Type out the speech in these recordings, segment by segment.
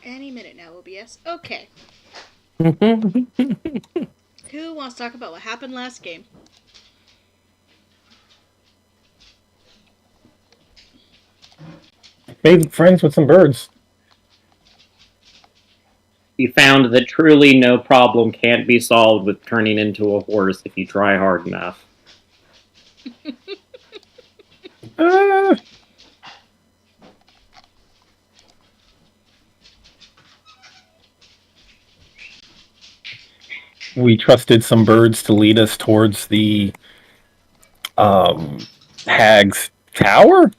any minute now, OBS. Okay. Who wants to talk about what happened last game? Made friends with some birds. We found that truly no problem can't be solved with turning into a horse if you try hard enough. Uh, we trusted some birds to lead us towards the hag's tower.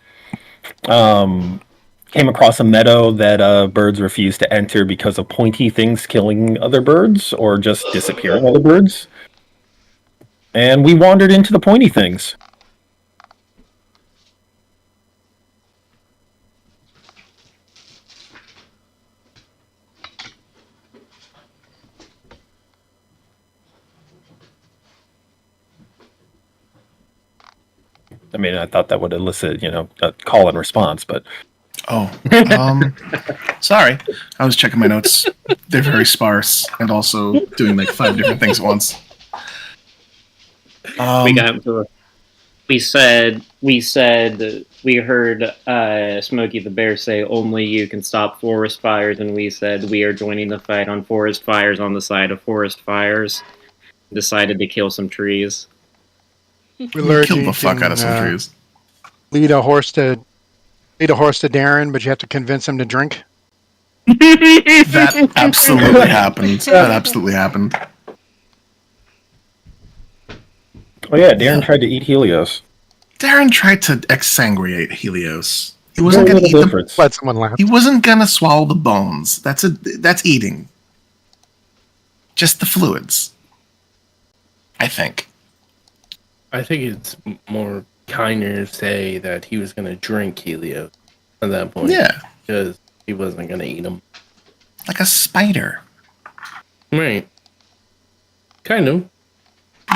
Came across a meadow that birds refused to enter because of pointy things killing other birds or just disappearing other birds. And we wandered into the pointy things. I mean, I thought that would elicit, a call and response, but... Oh, sorry. I was checking my notes. They're very sparse and also doing like 5 different things at once. We got to. We heard Smokey the Bear say only you can stop forest fires, and we said we are joining the fight on forest fires on the side of forest fires. Decided to kill some trees. We learned killed the fuck out of some trees. Lead a horse to Darren, but you have to convince him to drink. That absolutely happened. That absolutely happened. Oh yeah, Darren tried to eat Helios. Darren tried to exsanguinate Helios. He wasn't going to eat the. Let someone laugh. He wasn't going to swallow the bones. That's eating. Just the fluids. I think it's more kinder to say that he was going to drink Helios at that point. Yeah. Because he wasn't going to eat him. Like a spider. Right. Kind of.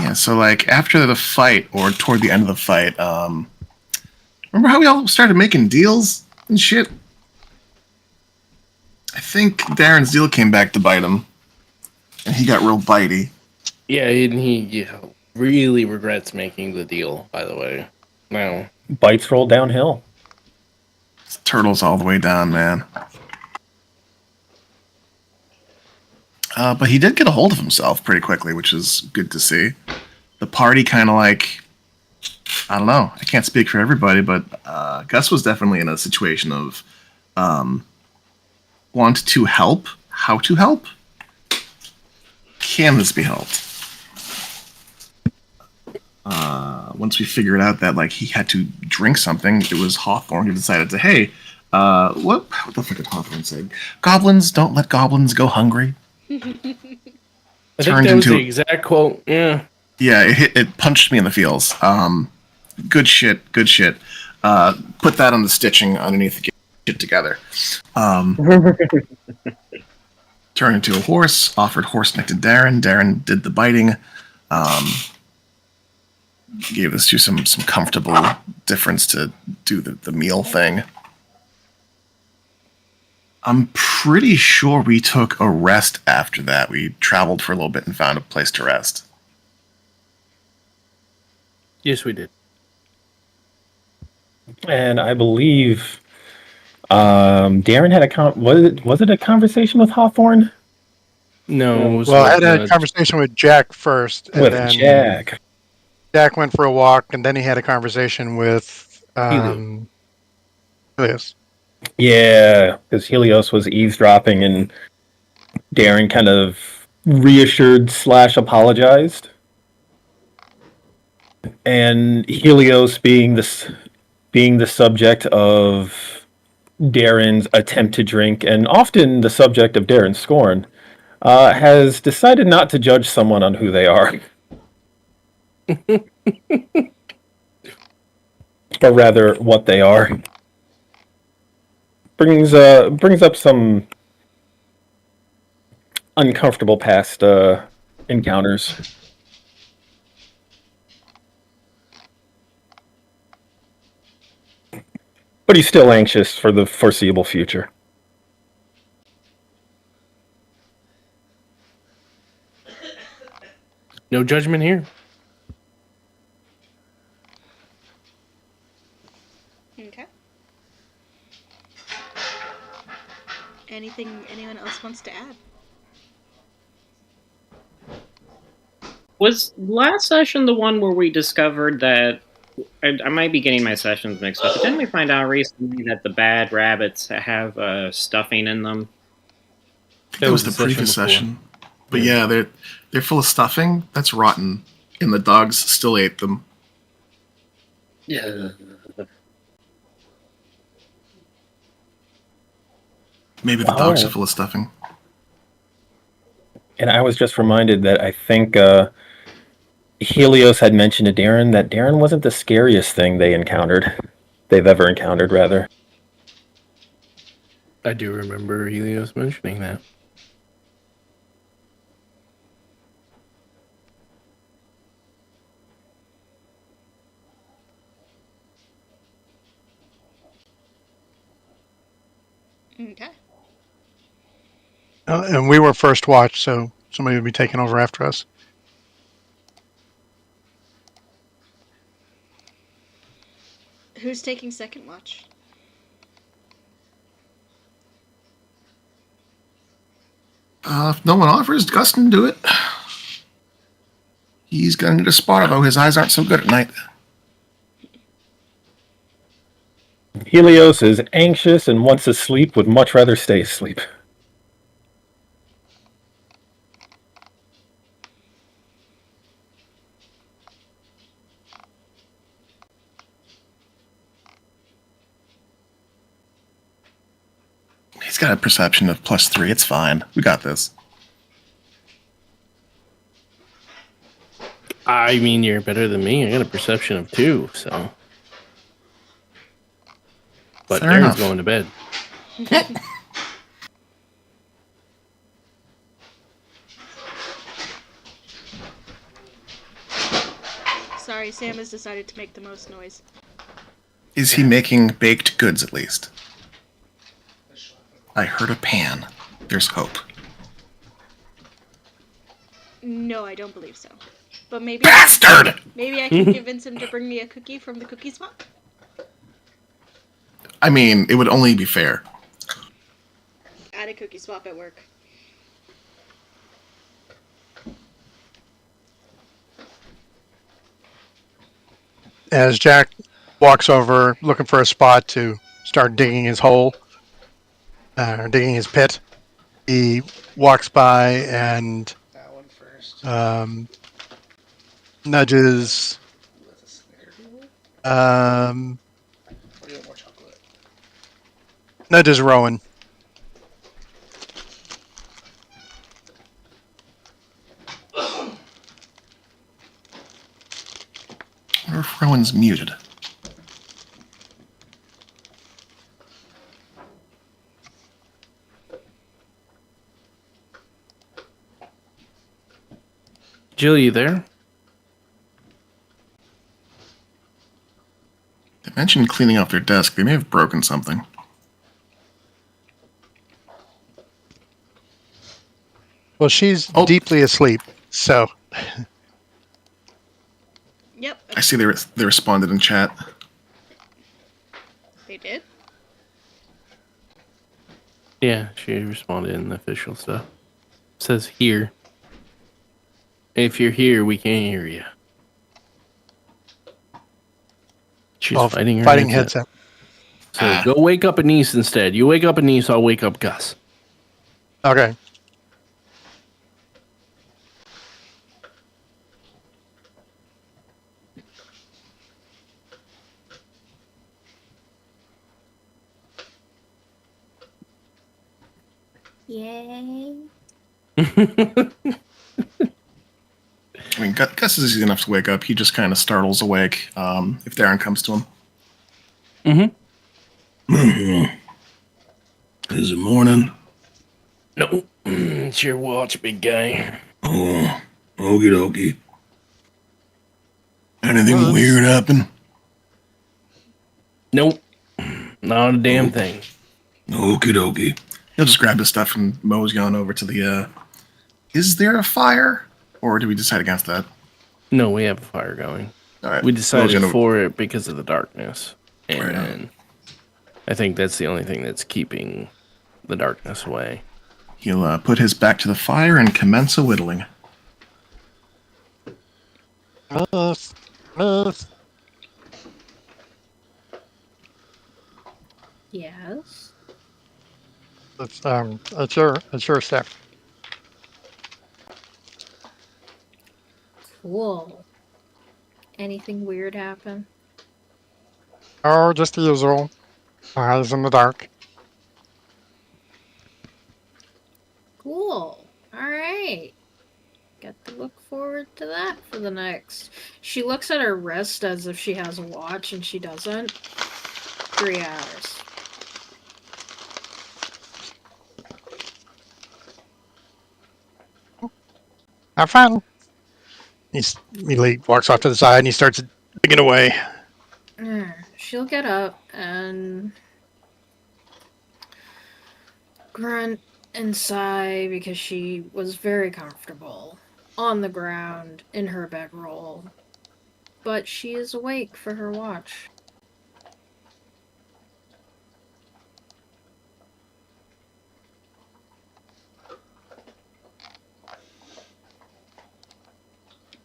Yeah, so like after the fight, or toward the end of the fight, remember how we all started making deals and shit? I think Darren's deal came back to bite him. And he got real bitey. Yeah, and he really regrets making the deal, by the way. Now. Bites roll downhill. Turtles all the way down, man. But he did get a hold of himself pretty quickly, which is good to see. The party kind of like... I don't know. I can't speak for everybody, but Gus was definitely in a situation of want to help. How to help? Can this be helped? Once we figured out that like he had to drink something, it was Hawthorne who decided to, hey, what the fuck did Hawthorne say? Goblins, don't let goblins go hungry. I think that was the exact quote. Yeah. Yeah, it punched me in the feels. Good shit. Put that on the stitching underneath the shit together. Turned into a horse, offered horse neck to Darren. Darren did the biting. Gave us some comfortable difference to do the meal thing. I'm pretty sure we took a rest after that. We traveled for a little bit and found a place to rest. Yes, we did. And I believe Darren had was it a conversation with Hawthorne? No. I had a conversation with Jack first. And with then Jack. Jack went for a walk, and then he had a conversation with Helios. Yeah, because Helios was eavesdropping, and Darren kind of reassured / apologized. And Helios being the subject of Darren's attempt to drink, and often the subject of Darren's scorn, has decided not to judge someone on who they are. Or rather, what they are. Brings up some uncomfortable past encounters. But he's still anxious for the foreseeable future. No judgment here. Okay. Anything anyone else wants to add? Was last session the one where we discovered that I might be getting my sessions mixed up, but didn't we find out recently that the bad rabbits have stuffing in them? That was the previous before. session. But yeah, they're full of stuffing that's rotten, and the dogs still ate them. Yeah. Maybe the dogs are full of stuffing. And I was just reminded that I think Helios had mentioned to Darren that Darren wasn't the scariest thing they've ever encountered, rather. I do remember Helios mentioning that. Okay. And we were first watch, so somebody would be taking over after us. Who's taking second watch? If no one offers, Gus can do it. He's gonna need a spot, though. His eyes aren't so good at night. Helios is anxious and wants to sleep, would much rather stay asleep. He's got a perception of +3. It's fine. We got this. I mean, you're better than me. I got a perception of 2, so. But Fair Darren's enough. going to bed. Sorry, Sam has decided to make the most noise. Is he making baked goods at least? I heard a pan. There's hope. No, I don't believe so. But maybe Bastard! maybe I can convince him to bring me a cookie from the cookie swap. I mean, it would only be fair. At a cookie swap at work. As Jack walks over looking for a spot to start digging his hole, digging his pit, he walks by and That one first. nudges With a snickerdoodle? Or do you want more chocolate? nudges Rowan. I wonder if Rowan's muted. Jill, you there? They mentioned cleaning off their desk. They may have broken something. Well, she's Oh. deeply asleep, so Yep, I see they responded in chat. they did. Yeah, she responded in the official stuff. It says here. If you're here, we can't hear you. She's fighting her headset. So go wake up Anise instead. You wake up Anise, I'll wake up Gus. okay. Yay. I mean, Gus is easy enough to wake up. He just kind of startles awake if Darren comes to him. Is it morning? No, it's your watch, big guy. Oh, okie dokie. Anything Well, weird happen? Nope, not a damn thing. Okie dokie. He'll just grab his stuff and Mo's going over to the, is there a fire? Or did we decide against that? No, we have a fire going. All right. We decided Well, for it because of the darkness. And Right on. then I think that's the only thing that's keeping the darkness away. He'll put his back to the fire and commence a whittling. Miss. Miss. Yes. It's your step. Cool. Anything weird happen? Oh, just the usual. Eyes in the dark. Cool. Alright. Got to look forward to that for the next. She looks at her wrist as if she has a watch and she doesn't. 3 hours. Have fun. He immediately walks off to the side and he starts digging away. She'll get up and grunt and sigh because she was very comfortable on the ground in her bedroll. But she is awake for her watch.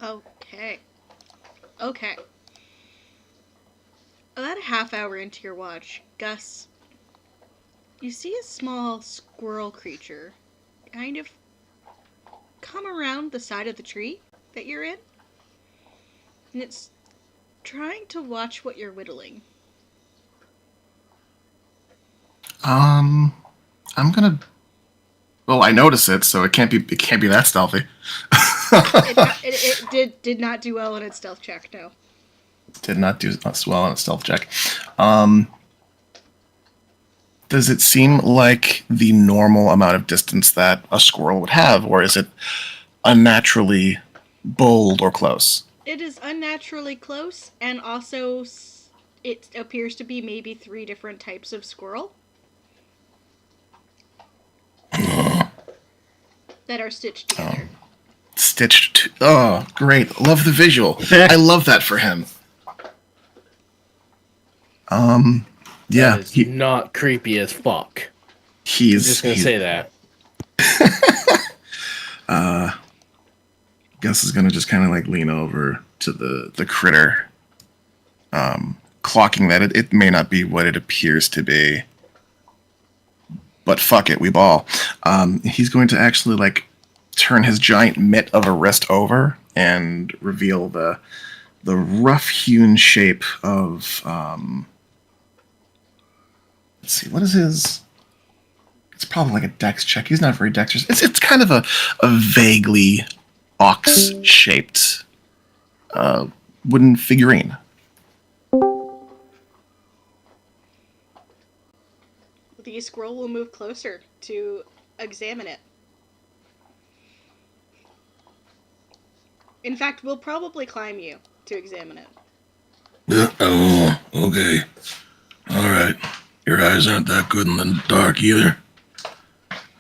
Okay. Okay. About a half hour into your watch, Gus, you see a small squirrel creature kind of come around the side of the tree that you're in. And it's trying to watch what you're whittling. I'm gonna. Well, I notice it, so it can't be that stealthy. It did not do well in its stealth check, no. Did not do as well on a stealth check. Does it seem like the normal amount of distance that a squirrel would have, or is it unnaturally bold or close? It is unnaturally close, and also it appears to be maybe 3 different types of squirrel that are stitched together. Oh, great. Love the visual. I love that for him. Yeah. That is not creepy as fuck. He's just gonna say that. Gus is gonna just kind of like lean over to the critter, clocking that it may not be what it appears to be, but fuck it, we ball. He's going to actually like turn his giant mitt of a wrist over and reveal the rough-hewn shape of let's see, what is his? It's probably like a dex check. He's not very dexterous. It's kind of a vaguely ox-shaped wooden figurine. The squirrel will move closer to examine it. In fact, we'll probably climb you to examine it. Oh, okay. All right. Your eyes aren't that good in the dark either.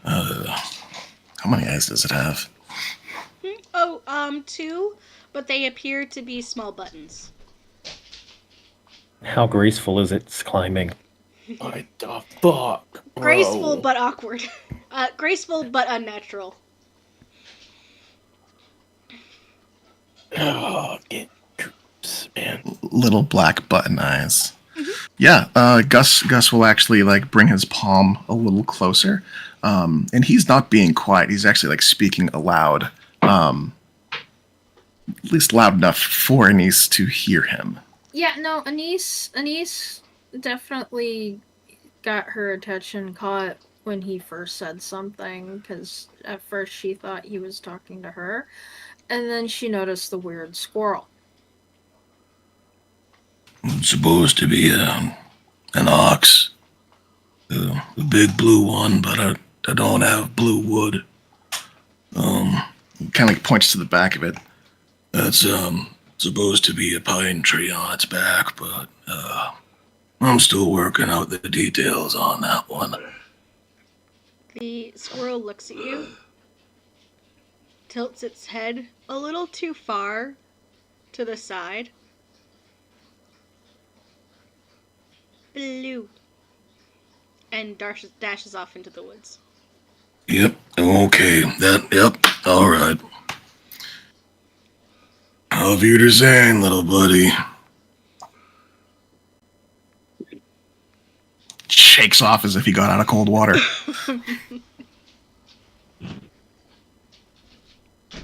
How many eyes does it have? 2, but they appear to be small buttons. How graceful is its climbing? What the fuck? Bro. Graceful but awkward. Graceful but unnatural. Oh, get troops, man. Little black button eyes. Yeah, Gus will actually like bring his palm a little closer, and he's not being quiet. He's actually like speaking aloud, at least loud enough for Anise to hear him. Yeah, no, Anise definitely got her attention caught when he first said something, because at first she thought he was talking to her, and then she noticed the weird squirrel. It's supposed to be an ox. The big blue one, but I don't have blue wood. Kind of like points to the back of it. That's supposed to be a pine tree on its back, but I'm still working out the details on that one. The squirrel looks at you tilts its head a little too far to the side. Blue. And dashes off into the woods. Yep. Okay. Yep. All right. Auf Wiedersehen, little buddy. Shakes off as if he got out of cold water.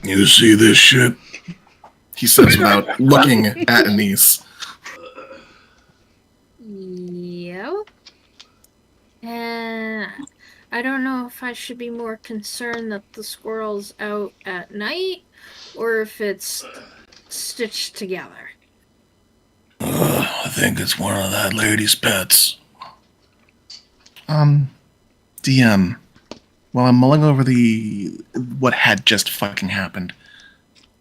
You see this shit? He says without looking at Anise. Yep. And I don't know if I should be more concerned that the squirrel's out at night or if it's stitched together. I think it's one of that lady's pets. DM, while I'm mulling over what had just fucking happened,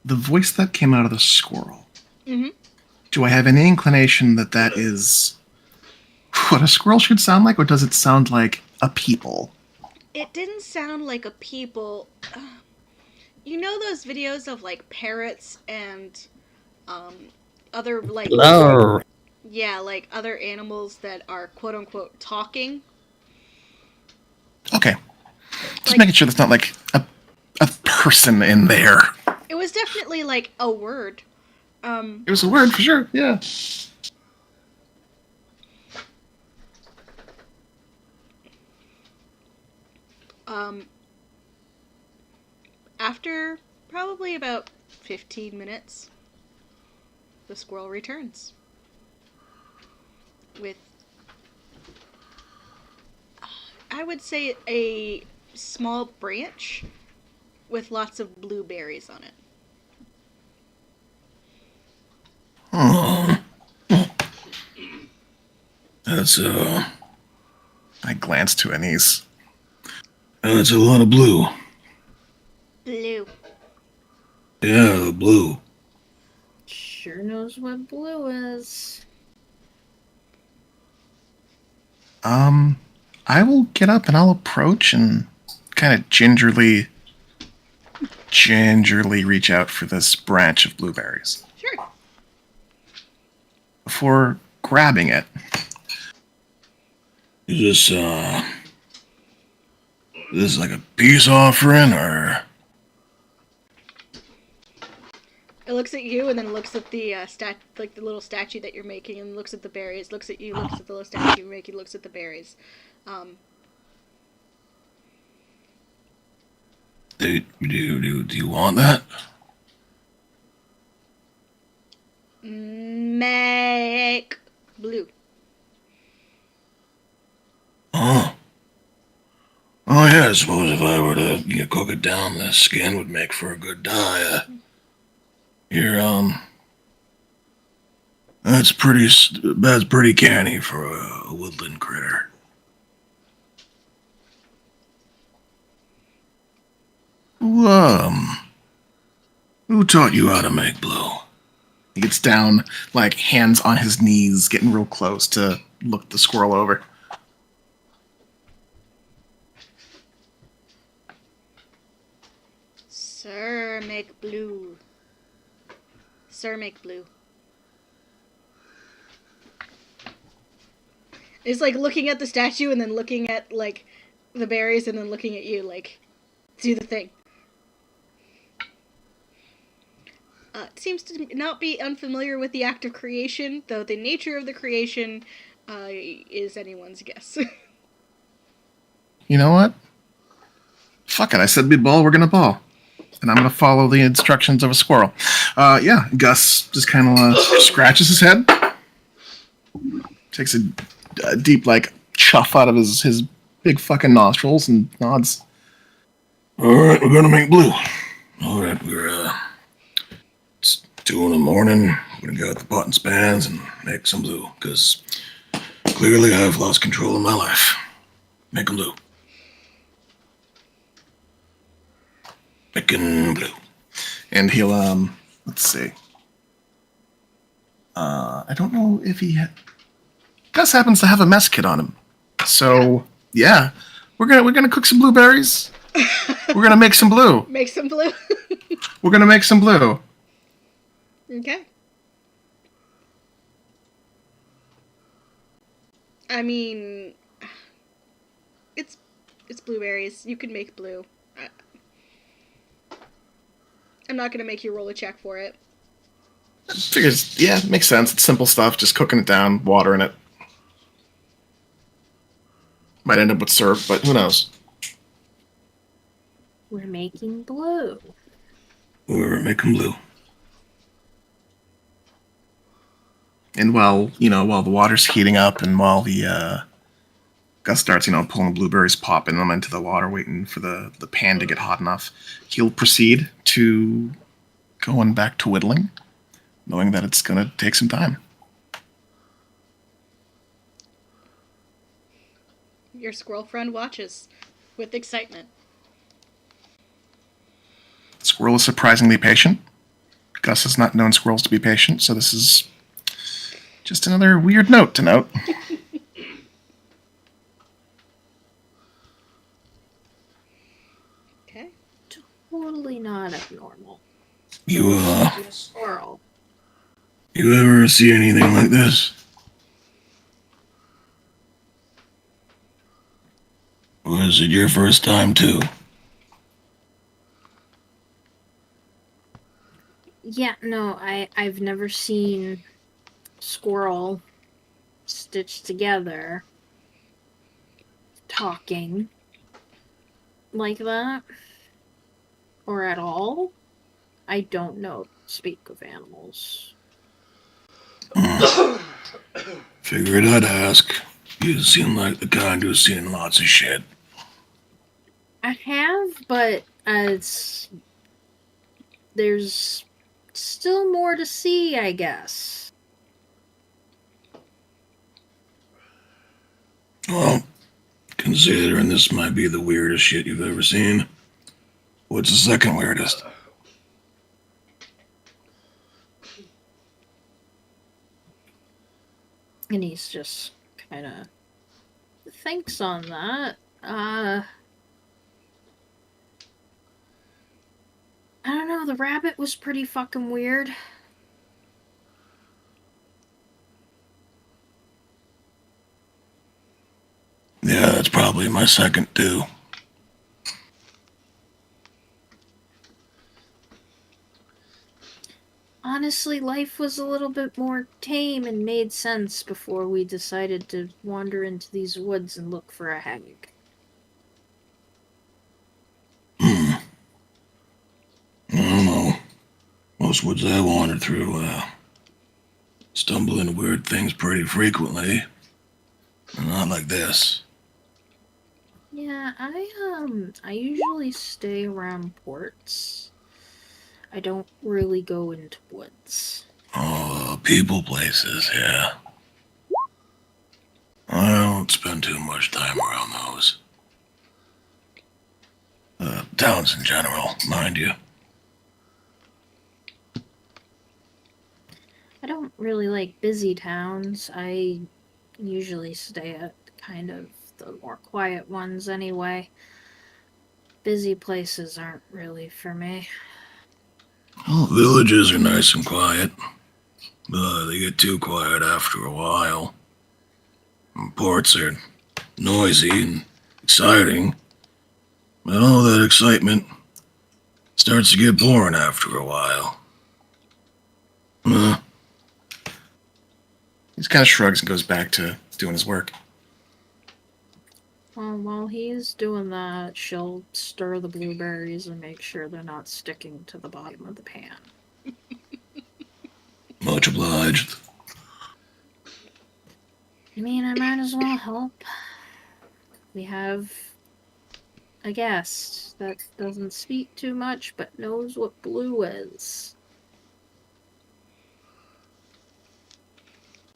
the voice that came out of the squirrel, do I have any inclination that that is what a squirrel should sound like, or does it sound like a people? It didn't sound like a people. You know those videos of like parrots and other like yeah, like other animals that are quote unquote talking? Okay. Just Like- making sure there's not like a person in there. It was definitely like a word. It was a word for sure, yeah. After probably about 15 minutes, the squirrel returns with, I would say, a small branch with lots of blueberries on it. Oh. That's I glanced to Anise. that's a lot of blue. Blue. Yeah, blue. Sure knows what blue is. I will get up and I'll approach and kind of gingerly reach out for this branch of blueberries. Sure. Before grabbing it, Is this like a peace offering, or? It looks at you and then looks at the like the little statue that you're making, and looks at the berries. Looks at you, looks at the little statue you're making, looks at the berries. Do you want that? Make blue. Oh. Oh yeah, I suppose if I were to cook it down, the skin would make for a good dye. That's pretty canny for a woodland critter. Who taught you how to make blue? he gets down, like hands on his knees, getting real close to look the squirrel over. Sir, make blue. Sir, make blue. It's like looking at the statue and then looking at like the berries and then looking at you, like, do the thing. Seems to not be unfamiliar with the act of creation, though the nature of the creation is anyone's guess. You know what? Fuck it, I said we'd ball, we're gonna ball. And I'm gonna follow the instructions of a squirrel. Yeah, Gus just kind of scratches his head, takes a deep, like, chuff out of his big fucking nostrils and nods. Alright, we're gonna make blue. Alright, it's 2 in the morning. We're gonna go out the pot and spans and make some blue, because clearly I've lost control of my life. Make 'em blue. Making blue. And he'll, let's see. I don't know if Gus happens to have a mess kit on him. So, yeah. We're gonna cook some blueberries. We're gonna make some blue. Make some blue. We're gonna make some blue. Okay. I mean, it's blueberries. You can make blue. I'm not gonna make you roll a check for it. Figures, yeah, makes sense. It's simple stuff. Just cooking it down, water in it. Might end up with syrup, but who knows? We're making blue. We're making blue. And while the water's heating up, and while the Gus starts, pulling blueberries, popping them into the water, waiting for the pan to get hot enough, he'll proceed to going back to whittling, knowing that it's gonna take some time. Your squirrel friend watches with excitement. Squirrel is surprisingly patient. Gus has not known squirrels to be patient, so this is just another weird note to note. Okay. Totally not abnormal. You A squirrel. you ever see anything like this? Or is it your first time too? Yeah, no, I've never seen squirrel stitched together talking like that. Or at all. I don't know speak of animals. Figured I'd ask. You seem like the kind who's seen lots of shit. I have, but there's still more to see, I guess. Well, considering this might be the weirdest shit you've ever seen, what's the second weirdest? And he's just kind of thinks on that. I don't know, the rabbit was pretty fucking weird. Yeah, that's probably my second too. Honestly, life was a little bit more tame and made sense before we decided to wander into these woods and look for a hag. I don't know. Most woods I wandered through, stumble into weird things pretty frequently. Not like this. Yeah, I usually stay around ports. I don't really go into woods. Oh, people places, yeah. I don't spend too much time around those. Towns in general, mind you. I don't really like busy towns. I usually stay at kind of the more quiet ones anyway. Busy places aren't really for me. Well, villages are nice and quiet, but they get too quiet after a while. And ports are noisy and exciting, but all that excitement starts to get boring after a while. He just kind of shrugs and goes back to doing his work. Well, while he's doing that, she'll stir the blueberries and make sure they're not sticking to the bottom of the pan. Much obliged. I mean, I might as well help. We have a guest that doesn't speak too much but knows what blue is.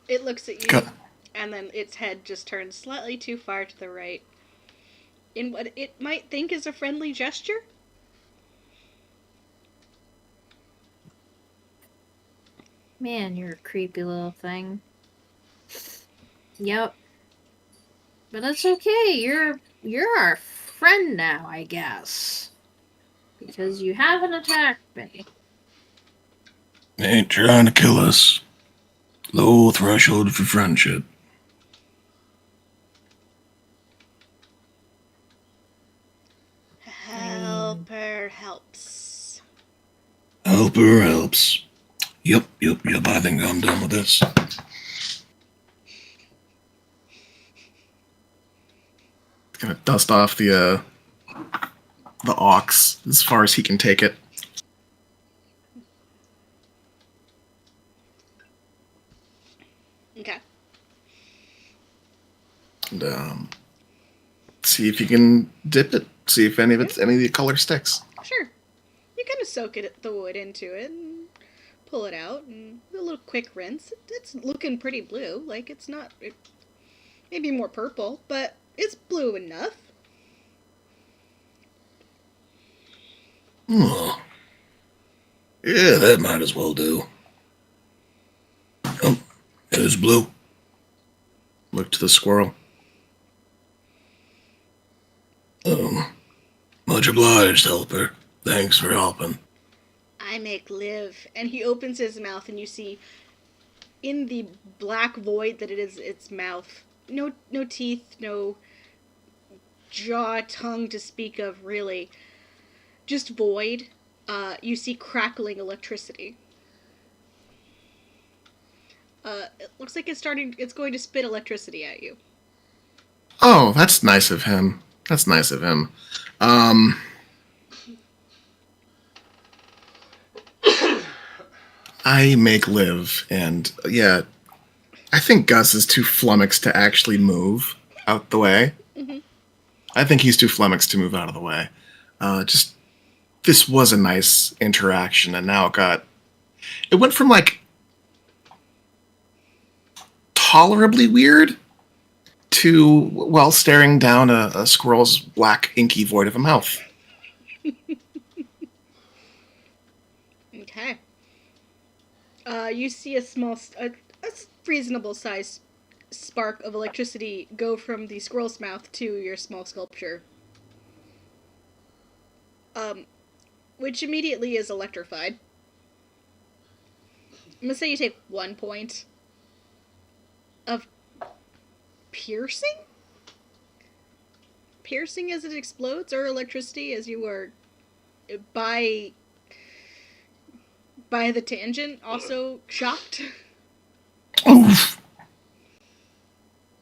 It looks at you, Cut. and then its head just turns slightly too far to the right. In what it might think is a friendly gesture? Man, you're a creepy little thing. Yep. But that's okay. You're our friend now, I guess. Because you haven't attacked me. Ain't trying to kill us. Low threshold for friendship. Helper helps. Helper helps. Yep. I think I'm done with this. Gonna dust off the ox as far as he can take it. Okay. And see if you can dip it. See if any of the color sticks. Sure. You kind of soak the wood into it and pull it out and a little quick rinse. It's looking pretty blue. Like it's not, maybe more purple, but it's blue enough. Oh. Yeah, that might as well do. Oh, there's blue. Look to the squirrel. Much obliged, helper. Thanks for helping. I make live. And he opens his mouth and you see in the black void that it is its mouth, no teeth, no jaw, tongue to speak of, really. Just void. You see crackling electricity. It looks like it's going to spit electricity at you. Oh, that's nice of him. I make live, and yeah, I think Gus is too flummoxed to actually move out the way. Mm-hmm. I think he's too flummoxed to move out of the way. This was a nice interaction, and now it went from like tolerably weird to, well, staring down a squirrel's black inky void of a mouth. Okay. You see a reasonable size spark of electricity go from the squirrel's mouth to your small sculpture. Which immediately is electrified. I'm gonna say you take 1 point of piercing? Piercing as it explodes, or electricity as you are by the tangent also shocked. Oof.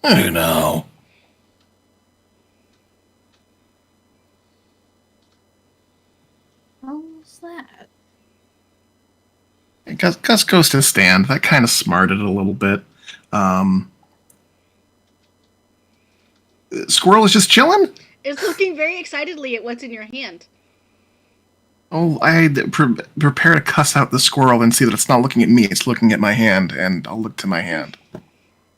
Hey now. What was that? Gus goes to stand. That kind of smarted it a little bit. Squirrel is just chilling? It's looking very excitedly at what's in your hand. Oh, I prepare to cuss out the squirrel and see that it's not looking at me, it's looking at my hand, and I'll look to my hand.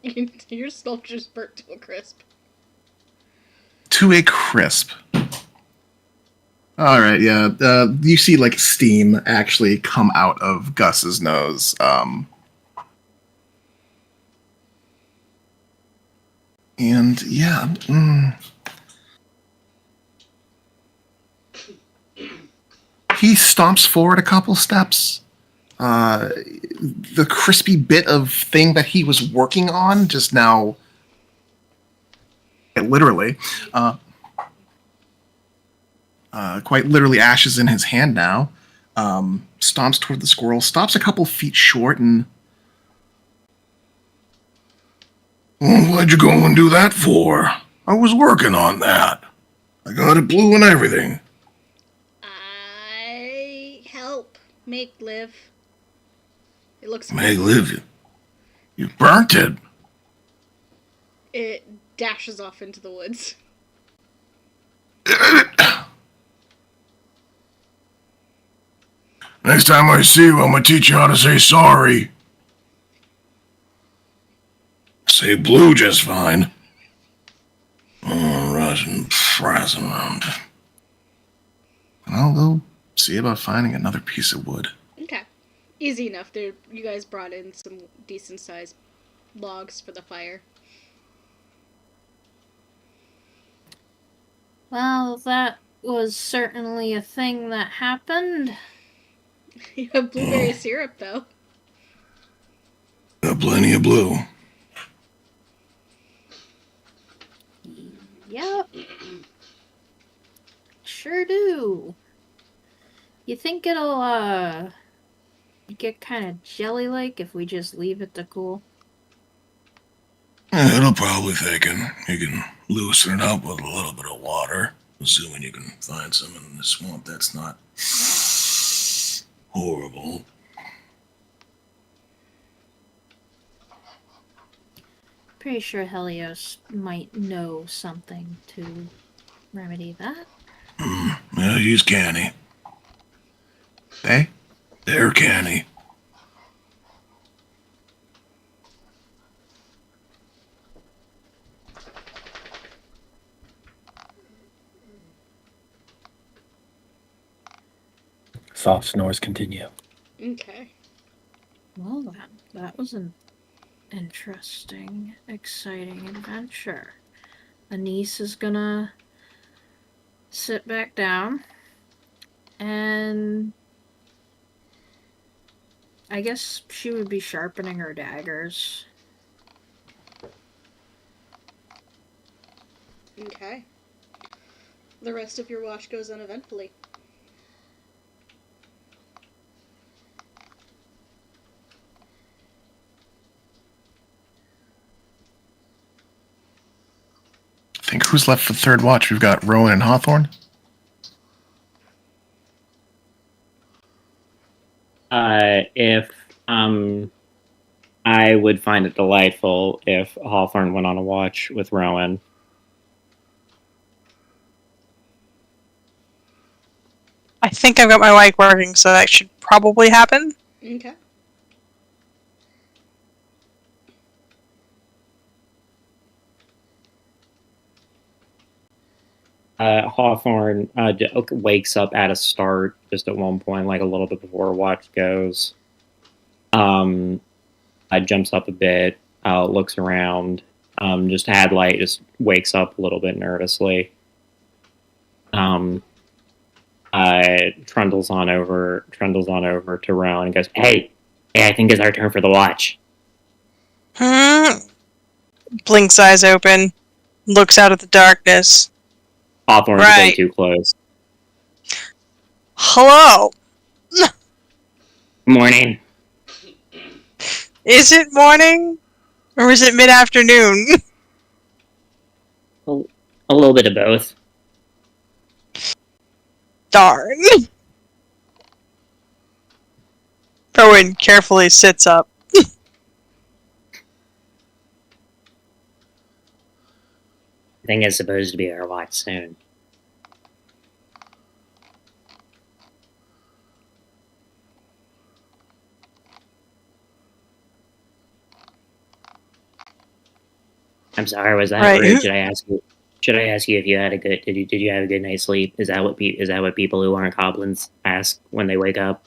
Your sculpture's burnt to a crisp. To a crisp. Alright, yeah. You see, like, steam actually come out of Gus's nose. And, yeah. He stomps forward a couple steps. The crispy bit of thing that he was working on just now, literally, quite literally ashes in his hand now. Stomps toward the squirrel, stops a couple feet short, and... What'd you go and do that for? I was working on that. I got it blue and everything. I help make live. It looks... Make live. You burnt it. It dashes off into the woods. Next time I see you, I'm gonna teach you how to say sorry. Say blue just fine. Oh, Russian frazzing around. I'll go see about finding another piece of wood. Okay. Easy enough. You guys brought in some decent sized logs for the fire. Well, that was certainly a thing that happened. You have blueberry syrup, though. Got plenty of blue. Yep. Sure do. You think it'll, get kind of jelly-like if we just leave it to cool? Yeah, it'll probably thicken. You can loosen it up with a little bit of water, assuming you can find some in the swamp. That's not horrible. Pretty sure Helios might know something to remedy that. Yeah, he's canny. Hey? They're canny. Soft snores continue. Okay. Well, that was an interesting, exciting adventure. Anise is gonna sit back down, and I guess she would be sharpening her daggers. Okay. The rest of your watch goes uneventfully. I think who's left for third watch? We've got Rowan and Hawthorne. If I would find it delightful if Hawthorne went on a watch with Rowan. I think I've got my mic working, so that should probably happen. Okay. Hawthorne wakes up at a start just at one point, like a little bit before watch goes. Jumps up a bit, looks around. Just Hadlight just wakes up a little bit nervously. Trundles on over to Rowan and goes, "Hey, I think it's our turn for the watch." Blinks eyes open, looks out at the darkness. Hawthorne's way too close. Hello. Morning. Is it morning? Or is it mid-afternoon? A little bit of both. Darn. Rowan carefully sits up. I think it's supposed to be our watch soon. I'm sorry, was that Right. rude? Should I ask you? Should I ask you if you had a good? Did you have a good night's sleep? Is that what people who aren't goblins ask when they wake up?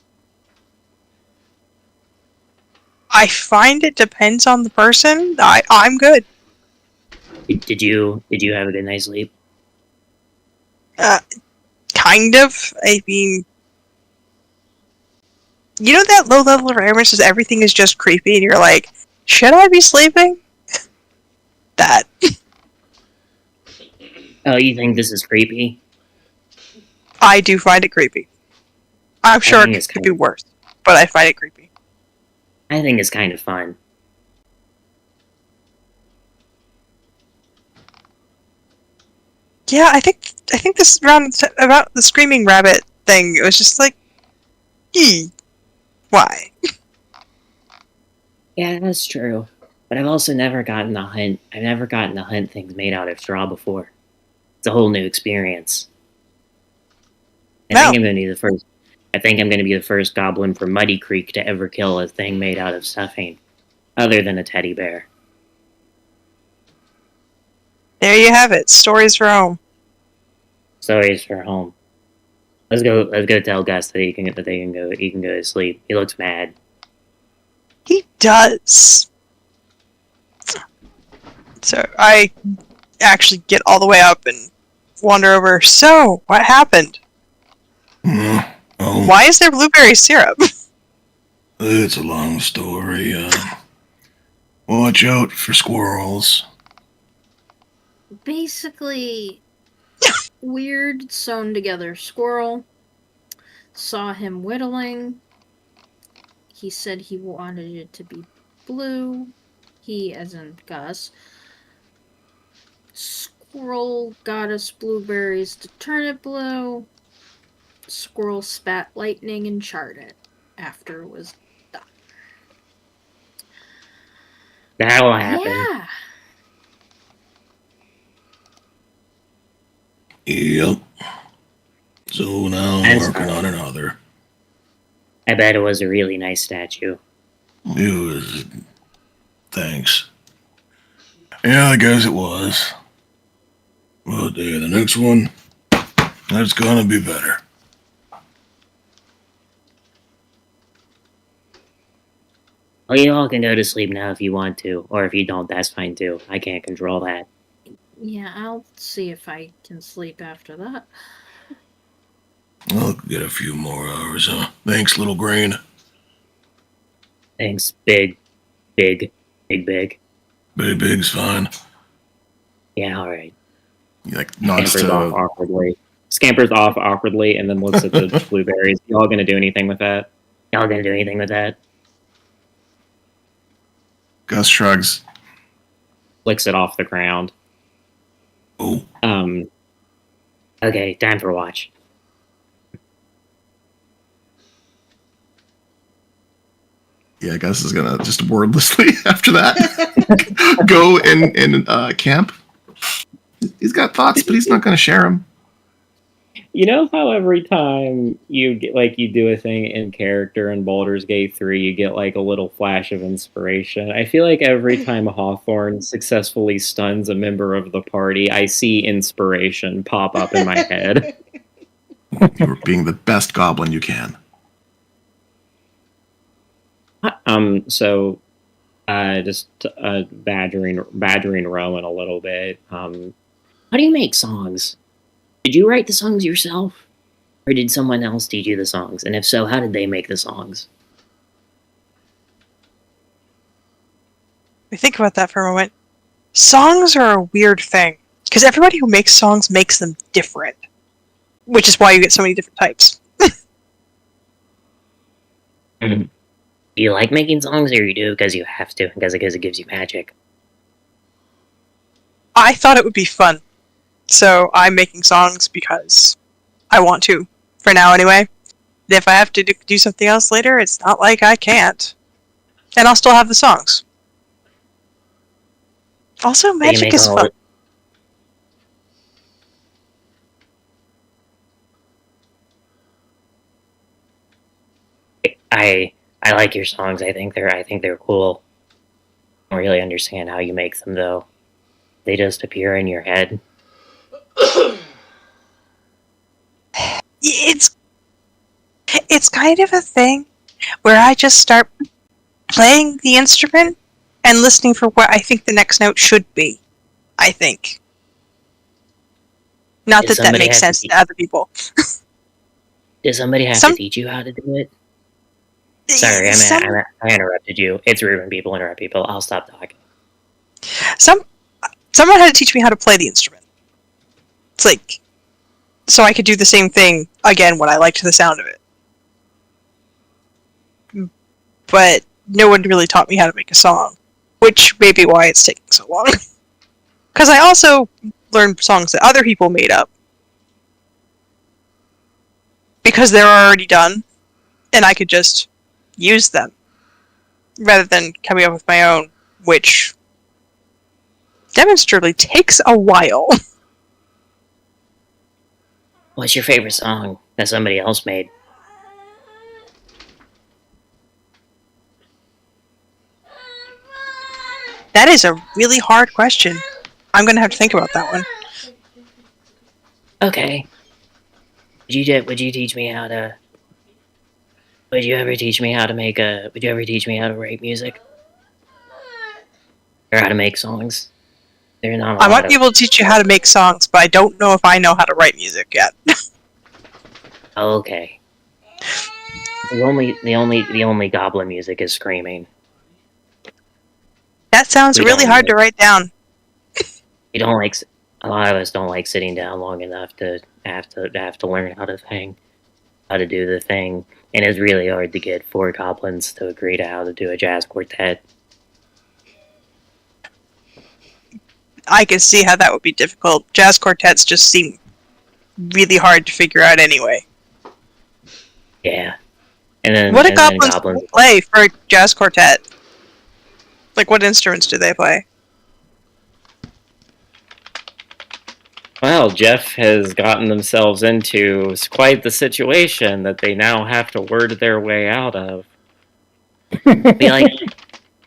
I find it depends on the person. I'm good. Did you have a good night's sleep? Kind of. I mean, you know that low level environment says everything is just creepy, and you're like, should I be sleeping? That. Oh, you think this is creepy? I do find it creepy. I'm sure think it it's could kind be of- worse, but I find it creepy. I think it's kind of fun. Yeah, I think this round about the screaming rabbit thing. It was just like, why? Yeah, that's true. But I've also never gotten to hunt. I've never gotten to hunt things made out of straw before. It's a whole new experience. I think I'm going to be the first. I think I'm going to be the first goblin from Muddy Creek to ever kill a thing made out of stuffing, other than a teddy bear. There you have it. Stories for home. Stories for home. Let's go. Let's go tell Gus that he can go. He can go to sleep. He looks mad. He does. So I actually get all the way up and wander over. So, what happened? Oh, Why is there blueberry syrup? it's a long story. Watch out for squirrels. Basically, weird sewn together squirrel saw him whittling. He said he wanted it to be blue. He, as in Gus. Squirrel got us blueberries to turn it blue. Squirrel spat lightning and charred it after it was done. That'll happen. Yeah. Yep. So now I'm I'm working sorry. on another. I bet it was a really nice statue. It was. Thanks. Yeah, I guess it was. But the next one, that's gonna be better. Well, you all can go to sleep now if you want to, or if you don't, that's fine too. I can't control that. Yeah, I'll see if I can sleep after that. I'll get a few more hours, huh? Thanks, little grain. Thanks, big. Big Big's fine. Yeah, all right. He like nods Scampers off to. awkwardly. Scampers off awkwardly, and then looks at the blueberries. Y'all gonna do anything with that? Y'all gonna do anything with that? Gus shrugs. Flicks it off the ground. Oh, Okay, time for watch. Yeah, Gus is gonna just wordlessly after that go and camp. He's got thoughts, but he's not gonna share them. You know how every time you get you do a thing in character in Baldur's Gate 3, you get like a little flash of inspiration. I feel like every time Hawthorne successfully stuns a member of the party, I see inspiration pop up in my head. You're being the best goblin you can. So just badgering Rowan a little bit. How do you make songs? Did you write the songs yourself? Or did someone else teach you the songs? And if so, how did they make the songs? We think about that for a moment. Songs are a weird thing. Because everybody who makes songs makes them different. Which is why you get so many different types. Do you like making songs, or you do because you have to, because it gives you magic? I thought it would be fun. So I'm making songs because I want to. For now, anyway. If I have to do something else later, it's not like I can't. And I'll still have the songs. Also, magic is fun. I like your songs. I think they're cool. I don't really understand how you make them though. They just appear in your head. It's kind of a thing where I just start playing the instrument and listening for what I think the next note should be. I think. Not that that makes sense to other people. Does somebody have to teach you how to do it? Sorry, I interrupted you. It's rude when people interrupt people. I'll stop talking. Someone had to teach me how to play the instrument. It's like, so I could do the same thing again when I liked the sound of it. But no one really taught me how to make a song, which may be why it's taking so long. Because I also learned songs that other people made up. Because they're already done, and I could just use them. Rather than coming up with my own, which demonstrably takes a while. What's your favorite song that somebody else made? That is a really hard question. I'm gonna have to think about that one. Okay. Would you teach me how to? Would you ever teach me how to make a? Would you ever teach me how to write music? Or how to make songs? There's not a I lot might of. be able to teach you how to make songs, but I don't know if I know how to write music yet. Oh, okay. The only goblin music is screaming. That sounds We really don't hard to write down. we don't like a lot of us don't like sitting down long enough to have to learn how to do the thing, and it's really hard to get 4 goblins to agree to how to do a jazz quartet. I can see how that would be difficult. Jazz quartets just seem really hard to figure out anyway. Yeah, and What do then goblins goblins. play for a jazz quartet? Like, what instruments do they play? Well, Jeff has gotten themselves into quite the situation that they now have to word their way out of. Be like,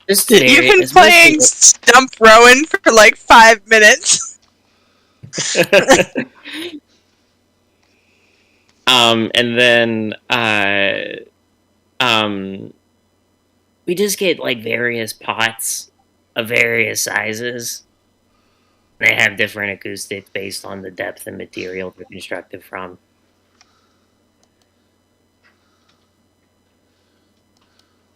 this You've been it's mostly. playing Stump Rowan for like 5 minutes. And then we just get like various pots of various sizes. They have different acoustics based on the depth and material they're constructed from.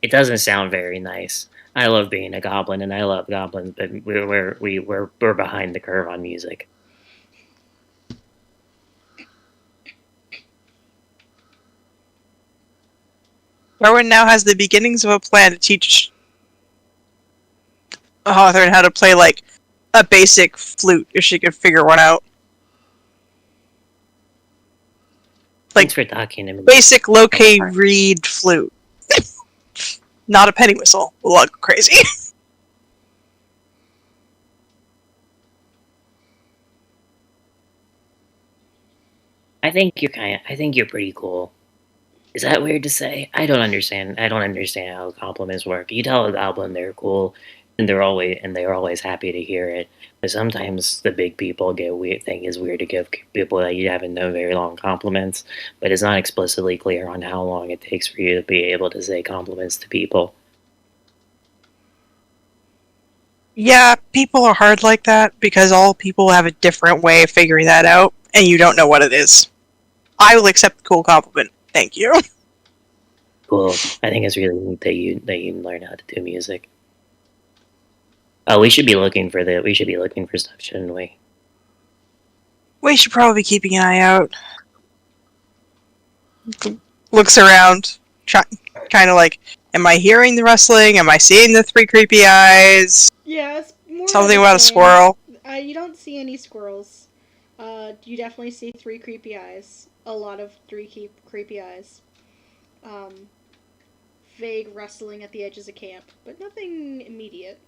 It doesn't sound very nice. I love being a goblin, and I love goblins, but we're behind the curve on music. Rowan now has the beginnings of a plan to teach Hawthorne how to play like a basic flute if she could figure one out. Thanks for talking to me. Basic low-key reed flute. Not a penny whistle. Look crazy. I think you're pretty cool. Is that weird to say? I don't understand how compliments work. You tell a goblin they're cool, and they're always happy to hear it. But sometimes the big people think it's weird to give people that you haven't known very long compliments. But it's not explicitly clear on how long it takes for you to be able to say compliments to people. Yeah, people are hard like that because all people have a different way of figuring that out, and you don't know what it is. I will accept the cool compliment. Thank you. Cool. I think it's really neat that you learn how to do music. Oh, we should be looking for stuff, shouldn't we? We should probably be keeping an eye out. Looks around, kind of like, am I hearing the rustling? Am I seeing the 3 creepy eyes? Yeah, it's more Something of about a same. squirrel. You don't see any squirrels. You definitely see 3 creepy eyes. A lot of 3 creepy eyes. Vague rustling at the edges of camp, but nothing immediate.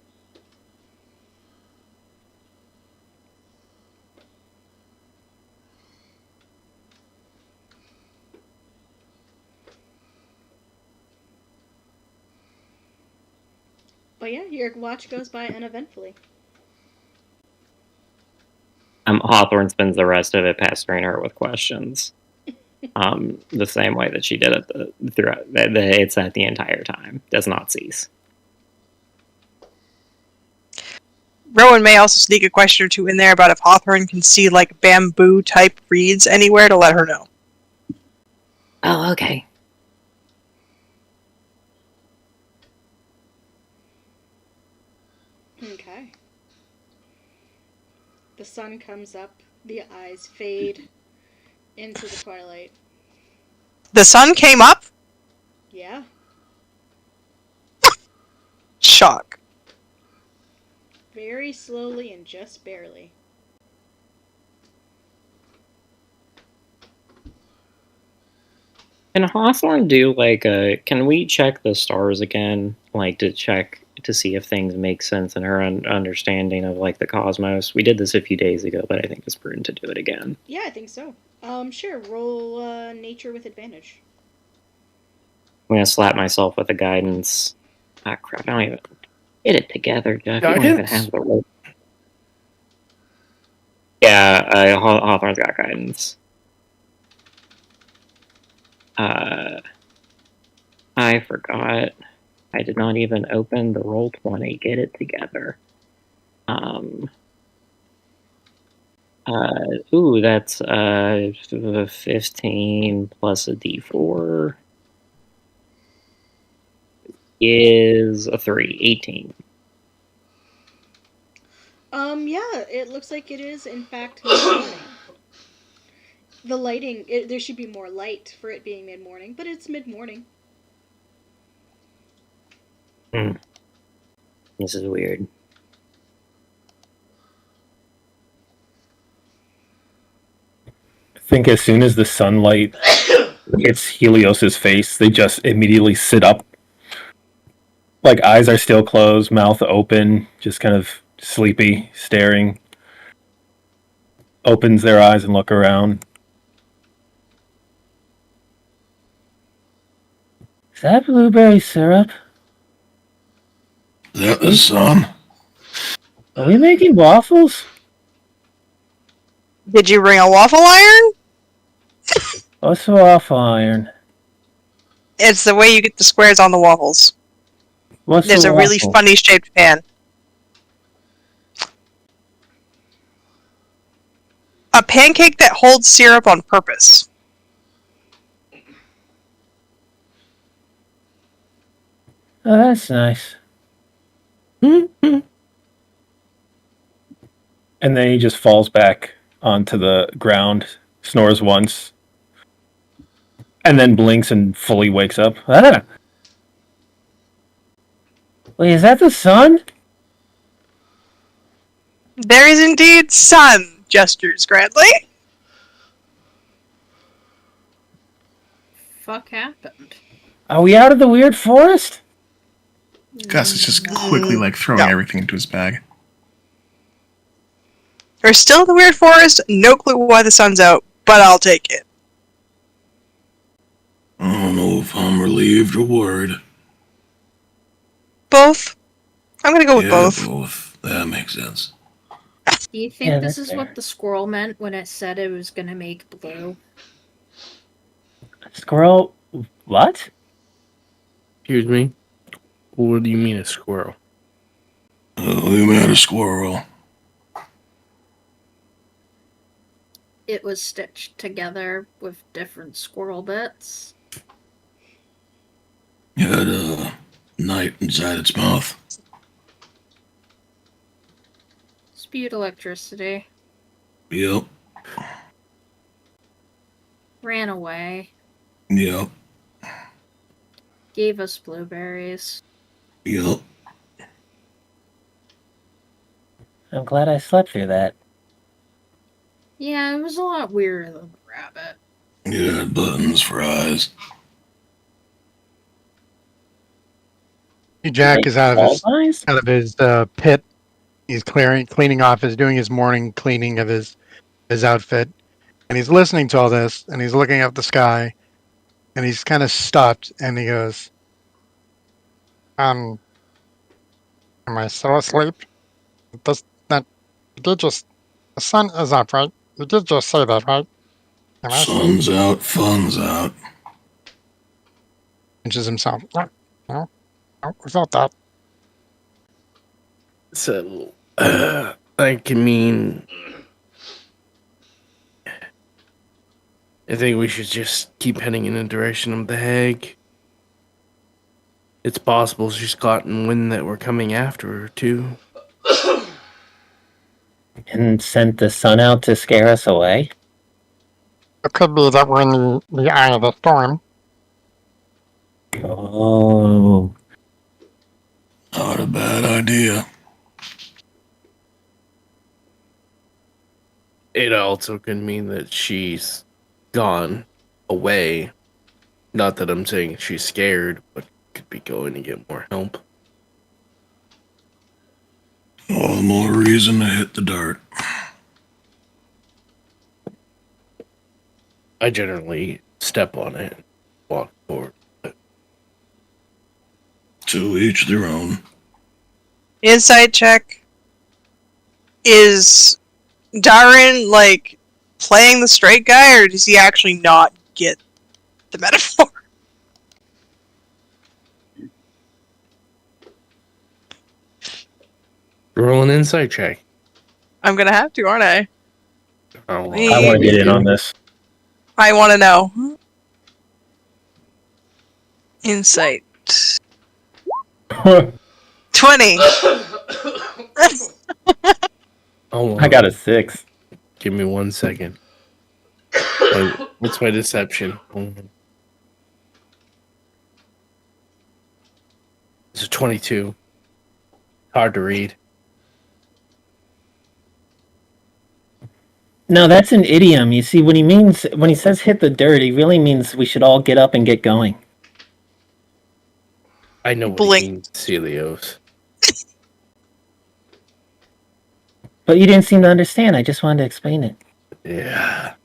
But yeah, your watch goes by uneventfully. Hawthorne spends the rest of it pestering her with questions. The same way that she did it throughout. It's at the entire time. Does not cease. Rowan may also sneak a question or two in there about if Hawthorne can see like bamboo type reeds anywhere to let her know. Oh, okay. Okay. The sun comes up, the eyes fade into the twilight. The sun came up? Yeah. Shock. Very slowly and just barely. Can Hawthorne do like a? Can we check the stars again, like to check to see if things make sense in her understanding of like the cosmos? We did this a few days ago, but I think it's prudent to do it again. Yeah, I think so. Sure. Roll nature with advantage. I'm gonna slap myself with a guidance. Ah, crap! I don't even get it together, Jeff. You don't even Guidance? have the roll. Yeah, Hawthorne's got guidance. I forgot. I did not even open the roll 20. Get it together. That's 15 plus a d4 is a 3, 18. Yeah, it looks like it is, in fact, mid-morning. The lighting, there should be more light for it being mid-morning, but it's mid-morning. This is weird. I think as soon as the sunlight hits Helios's face, they just immediately sit up. Like, eyes are still closed, mouth open, just kind of sleepy, staring. Opens their eyes and look around. Is that blueberry syrup? Is that the sun? Are we making waffles? Did you bring a waffle iron? What's a waffle iron? It's the way you get the squares on the waffles. What's There's a really waffle? funny shaped pan. A pancake that holds syrup on purpose. Oh, that's nice. And then he just falls back onto the ground, snores once, and then blinks and fully wakes up. Ah! Wait, is that the sun? There is indeed sun, gestures grandly. Fuck happened? Are we out of the weird forest? Gus is just quickly like throwing No. everything into his bag. We're still in the weird forest, no clue why the sun's out, but I'll take it. I don't know if I'm relieved or worried. Both? I'm gonna go with Yeah, both. both. That makes sense. Do you think Yeah, this that's is fair. what the squirrel meant when it said it was gonna make blue? Squirrel? What? Excuse me? What do you mean a squirrel? We met a squirrel. It was stitched together with different squirrel bits. It had a knife inside its mouth. Spewed electricity. Yep. Ran away. Yep. Gave us blueberries. Yep. I'm glad I slept through that. Yeah, it was a lot weirder than the rabbit. It had buttons for eyes. Jack is out Eyes? of his pit. He's cleaning off. He's doing his morning cleaning of his outfit, and he's listening to all this, and he's looking up the sky, and he's kind of stopped, and he goes, am I still asleep? Does that you did just the sun is up, right? You did just say that, right? Am I asleep? Sun's out, fun's out. Pinches himself. No, without that. So, that can mean. I think we should just keep heading in the direction of the hag. It's possible she's gotten wind that we're coming after her, too. And sent the sun out to scare us away? It could be that we're in the eye of the storm. Oh. Not a bad idea. It also could mean that she's gone away. Not that I'm saying she's scared, but could be going to get more help. All the more reason to hit the dirt. I generally step on it, walk forward. To each their own. Insight check. Is Darren, like, playing the straight guy, or does he actually not get the metaphor? Roll an insight check. I'm gonna have to, aren't I? Oh, I want to get in on this. I want to know. Insight. 20. Oh, I got a 6. Give me 1 second. What's my deception? It's a 22. Hard to read. No, that's an idiom. You see, when he says hit the dirt, he really means we should all get up and get going. I know what Blink. he means, Celios. But you didn't seem to understand. I just wanted to explain it. Yeah.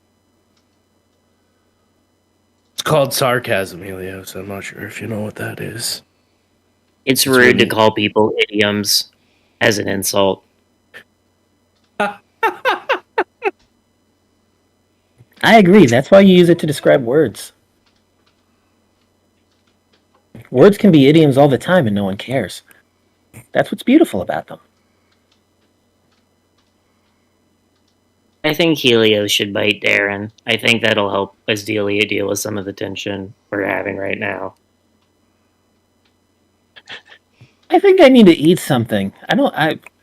It's called sarcasm, Helios. I'm not sure if you know what that is. It's It's rude to when- call people idioms as an insult. I agree. That's why you use it to describe words. Words can be idioms all the time and no one cares. That's what's beautiful about them. I think Helios should bite Darren. I think that'll help Asdelia deal with some of the tension we're having right now. I think I need to eat something.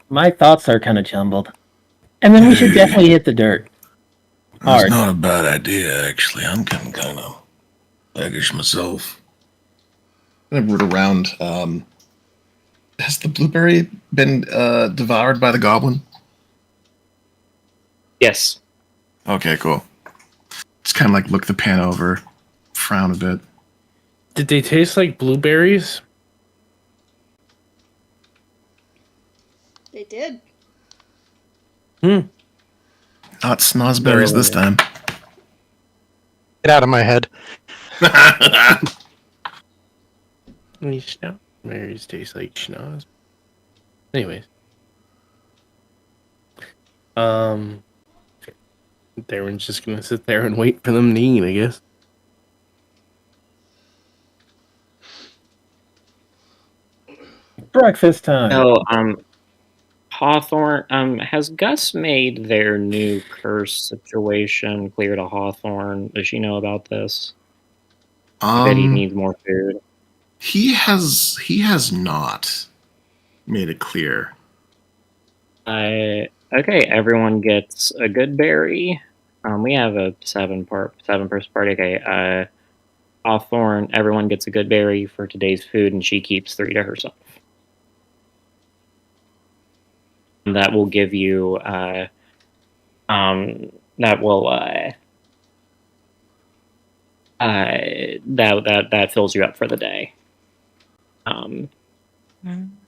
My thoughts are kind of jumbled. And then we should definitely hit the dirt. That's Hard. not a bad idea, actually. I'm getting kind of peckish myself. I'm gonna root around. Has the blueberry been devoured by the goblin? Yes. Okay, cool. Just kind of like look the pan over, frown a bit. Did they taste like blueberries? They did. Not snozberries this time. Get out of my head. Berries taste like schnoz. Anyways. Darren's just gonna sit there and wait for them to eat, I guess. Breakfast time. So, Hawthorne, has Gus made their new curse situation clear to Hawthorne? Does she know about this? That he needs more food. He has not made it clear. Okay, everyone gets a good berry. We have a seven person party. Okay, Hawthorne, everyone gets a good berry for today's food, and she keeps 3 to herself. And that will give you, that fills you up for the day.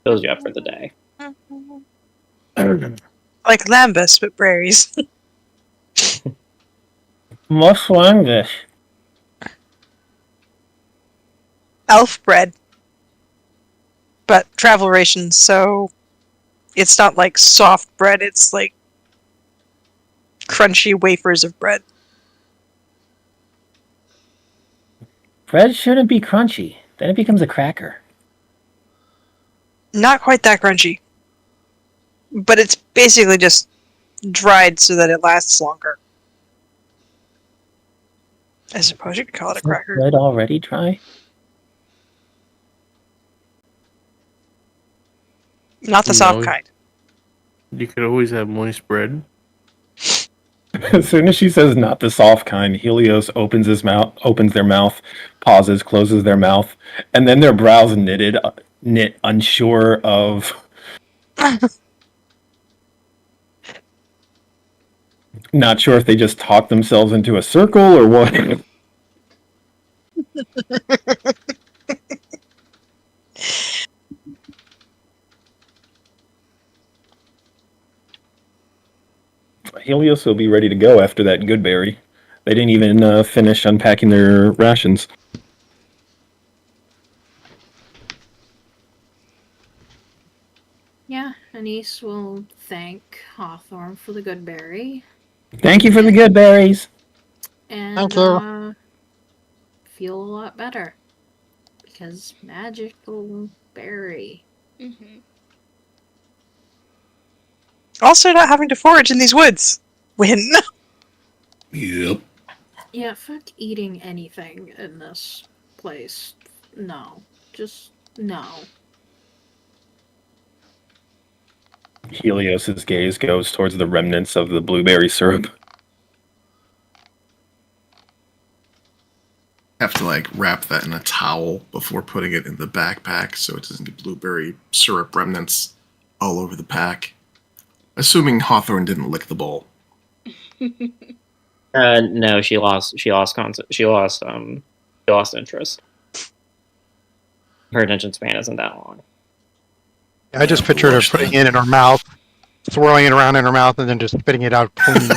Fills you up for the day. Like lambus, but berries. What's wrong this? Elf bread. But travel rations, so it's not like soft bread, it's like crunchy wafers of bread. Bread shouldn't be crunchy. Then it becomes a cracker. Not quite that crunchy. But it's basically just dried so that it lasts longer. I suppose you could call it a Isn't cracker. bread already dry? Not the soft No. kind. You could always have moist bread. As soon as she says not the soft kind, Helios opens their mouth, pauses, closes their mouth, and then their brows knit, unsure of. Not sure if they just talked themselves into a circle or what. Helios will be ready to go after that good berry. They didn't even finish unpacking their rations. Yeah, Anise will thank Hawthorne for the good berry Thank you for the good berries. and Thank you. feel a lot better because magical berry. Mm-hmm. Also, not having to forage in these woods. Win. Yep. Yeah, fuck eating anything in this place. No. Just no. Helios's gaze goes towards the remnants of the blueberry syrup. Have to like wrap that in a towel before putting it in the backpack so it doesn't get blueberry syrup remnants all over the pack. Assuming Hawthorne didn't lick the bowl. No, she lost interest. Her attention span isn't that long. I just pictured her putting it in her mouth, swirling it around in her mouth, and then just spitting it out clean.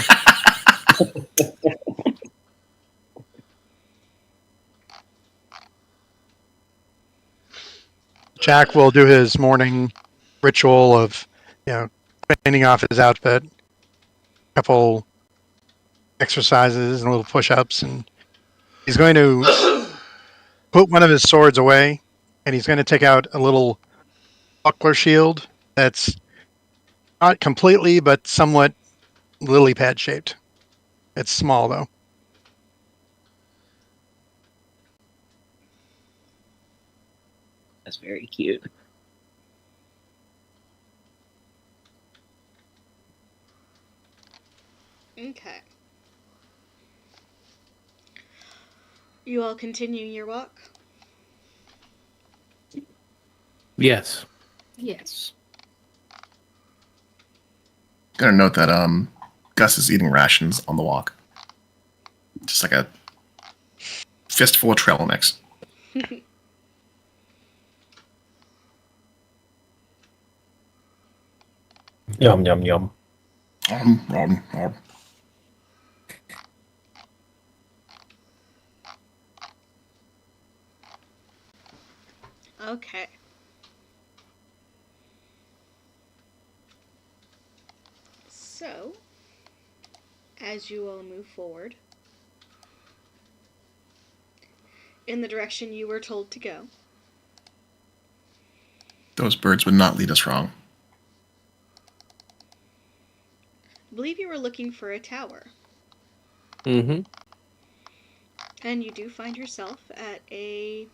Jack will do his morning ritual of, cleaning off his outfit, a couple exercises and little push-ups, and he's going to put one of his swords away, and he's going to take out a little buckler shield that's not completely, but somewhat lily pad shaped. It's small though. That's very cute. Okay. You all continue your walk? Yes. Yes. Gotta note that Gus is eating rations on the walk. Just like a fistful of trail mix. Yum, yum, yum. Nom. Okay. So, as you all move forward in the direction you were told to go, Those birds would not lead us wrong. I believe you were looking for a tower. Mm-hmm. And you do find yourself at a,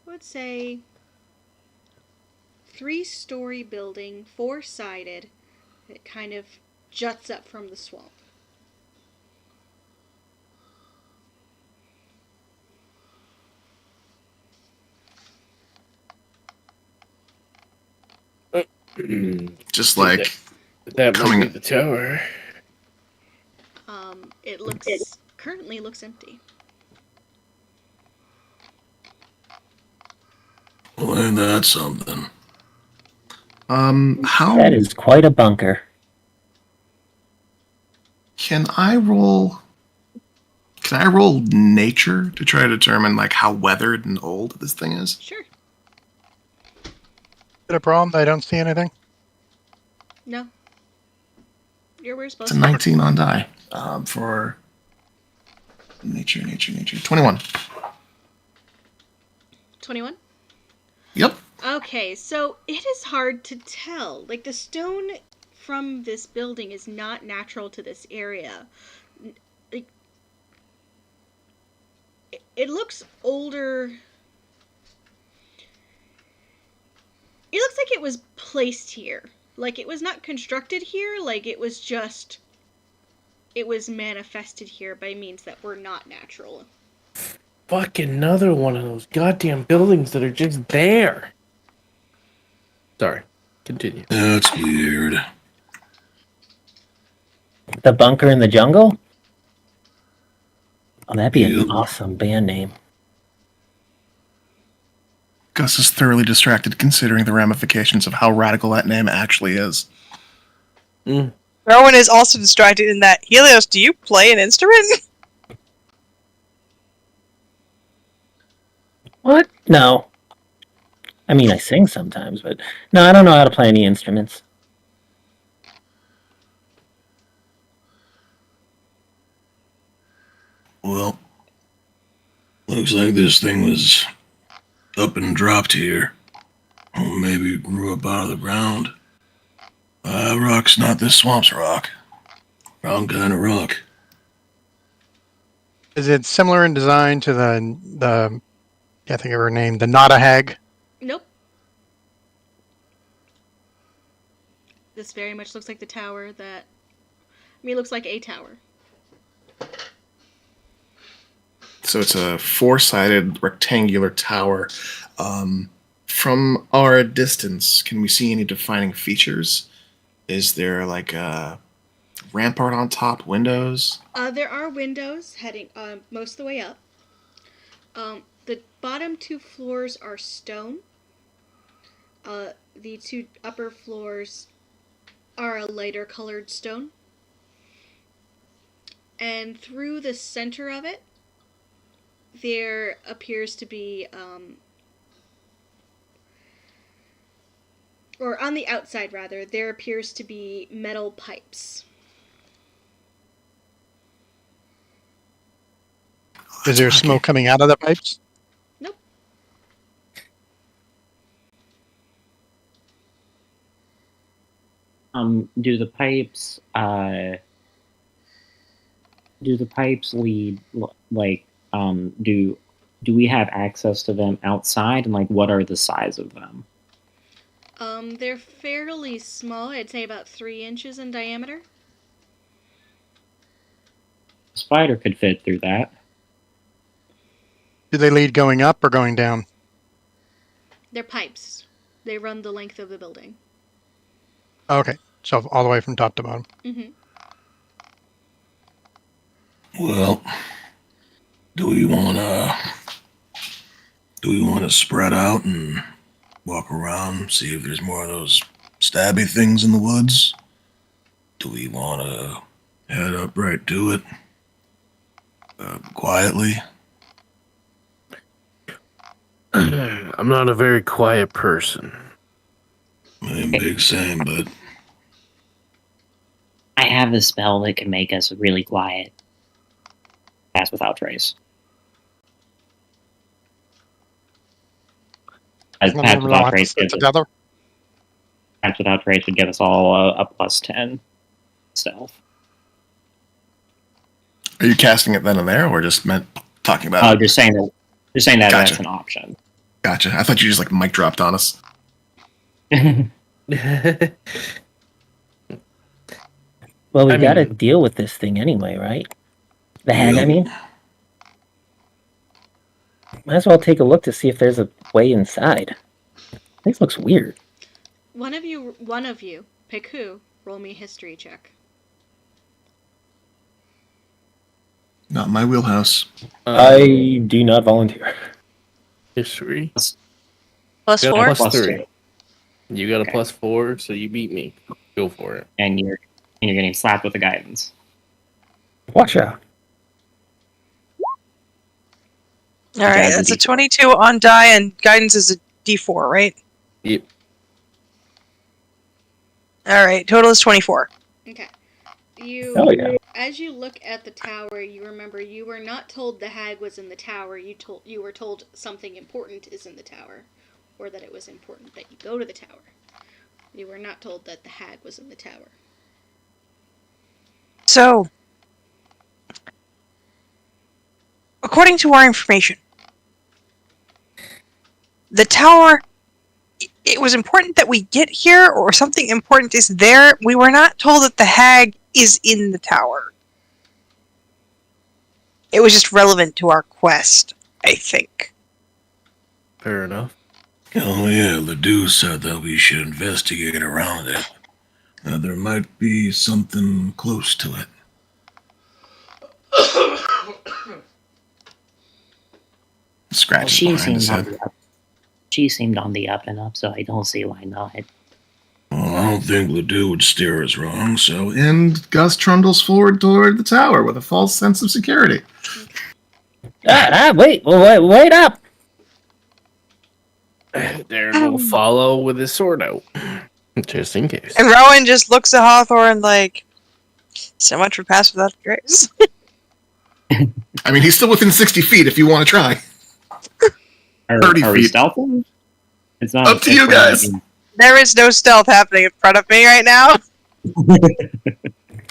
I would say, 3-story building, 4-sided. It kind of juts up from the swamp. Just like That might coming- be the tower. It currently looks empty. Well, ain't that something? How That is quite a bunker. can I roll? Can I roll nature to try to determine like how weathered and old this thing is? Sure. Is it a problem that I don't see anything? No. You're where you're It's supposed a to 19 on die for nature. 21. 21? Yep. Okay, so it is hard to tell. Like, the stone from this building is not natural to this area. Like, it looks older. It looks like it was placed here. Like, it was not constructed here. Like, it was just... It was manifested here by means that were not natural. Fucking another one of those goddamn buildings that are just there. Sorry. Continue. That's weird. The bunker in the jungle? Oh, that'd be Yep. an awesome band name. Gus is thoroughly distracted considering the ramifications of how radical that name actually is. Mm. Rowan is also distracted in that, Helios, do you play an instrument? What? No. I mean, I sing sometimes, but no, I don't know how to play any instruments. Well, looks like this thing was up and dropped here. Or maybe it grew up out of the ground. Rock's not this swamp's rock. Wrong kind of rock. Is it similar in design to the I can't think of her name, the Nada Hag? Nope. This very much looks like the tower that. I mean, it looks like a tower. So it's a four-sided rectangular tower. From our distance, can we see any defining features? Is there like a rampart on top, windows? There are windows heading most of the way up. The bottom 2 floors are stone. The 2 upper floors are a lighter colored stone. And through the center of it, there appears to be, or on the outside rather, there appears to be metal pipes. Is there smoke coming out of the pipes? Nope. Do the pipes lead like do we have access to them outside, and like what are the size of them? They're fairly small. I'd say about 3 inches in diameter. A spider could fit through that. Do they lead going up or going down? They're pipes. They run the length of the building. Okay, so all the way from top to bottom. Mm-hmm. Well, do we want to spread out and walk around, see if there's more of those stabby things in the woods? Do we want to head up right to it quietly? I'm not a very quiet person. Big same, but I have a spell that can make us really quiet. Pass without trace. As pass without trace gives us, pass without trace would give us all a +10 stealth. Are you casting it then and there, or just meant talking about? Oh, just saying that. Just saying that Gotcha. that's an option. Gotcha. I thought you just like mic dropped on us. Well, we gotta deal with this thing anyway, right? The hag, I mean. Might as well take a look to see if there's a way inside. This looks weird. One of you, pick who, roll me a history check. Not my wheelhouse. I do not volunteer. History. Plus You got a 4? +3. You got a Okay. +4, so you beat me. Go for it. And you're getting slapped with the guidance. Watch out. Alright, Yeah, that's a D4. 22 on die, and guidance is a d4, right? Yep. Alright, total is 24. Okay. Oh yeah. As you look at the tower, you remember you were not told the hag was in the tower. You were told something important is in the tower, or that it was important that you go to the tower. You were not told that the hag was in the tower. So, according to our information, the tower, it was important that we get here, or something important is there. We were not told that the hag is in the tower. It was just relevant to our quest, I think. Fair enough. oh yeah, Ledoux said that we should investigate around it. There might be something close to it. Scratches She behind his seemed on head. the up. She seemed on the up and up, so I don't see why not. Well, I don't think Ledoux would steer us wrong, so And Gus trundles forward toward the tower with a false sense of security. Wait up! Darren will follow with his sword out. Just in case. And Rowan just looks at Hawthorne like, so much for pass without grace. I mean, he's still within 60 feet if you want to try. Are 30 we feet. stealthing? It's not Up to you guys. There is no stealth happening in front of me right now.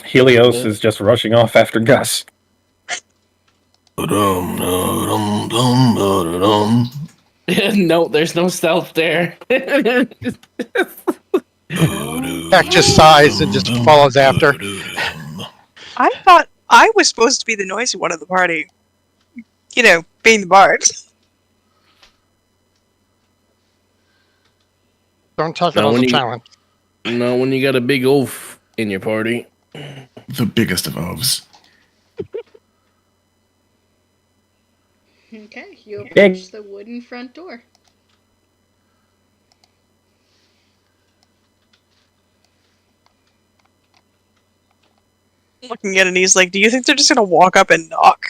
Helios is just rushing off after Gus. Dum, dum, dum, dum, No, there's no stealth there. Jack just sighs and just follows after. I thought I was supposed to be the noisy one of the party. You know, being the bard. Don't take it No, as when a you challenge. no, when you got a big oaf in your party. The biggest of oaths. Okay, you Big. approach the wooden front door. Looking at it, he's like, "Do you think they're just gonna walk up and knock?"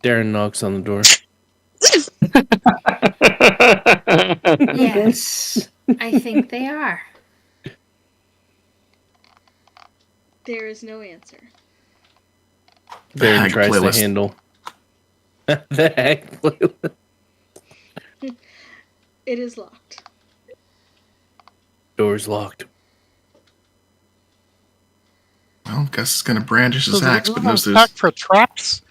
Darren knocks on the door. Yes, I think they are. There is no answer. The Darren hag tries playlist. to handle the hag playlist. It is locked. Door's locked. Well, Gus is going to brandish his So axe, but knows attack for traps.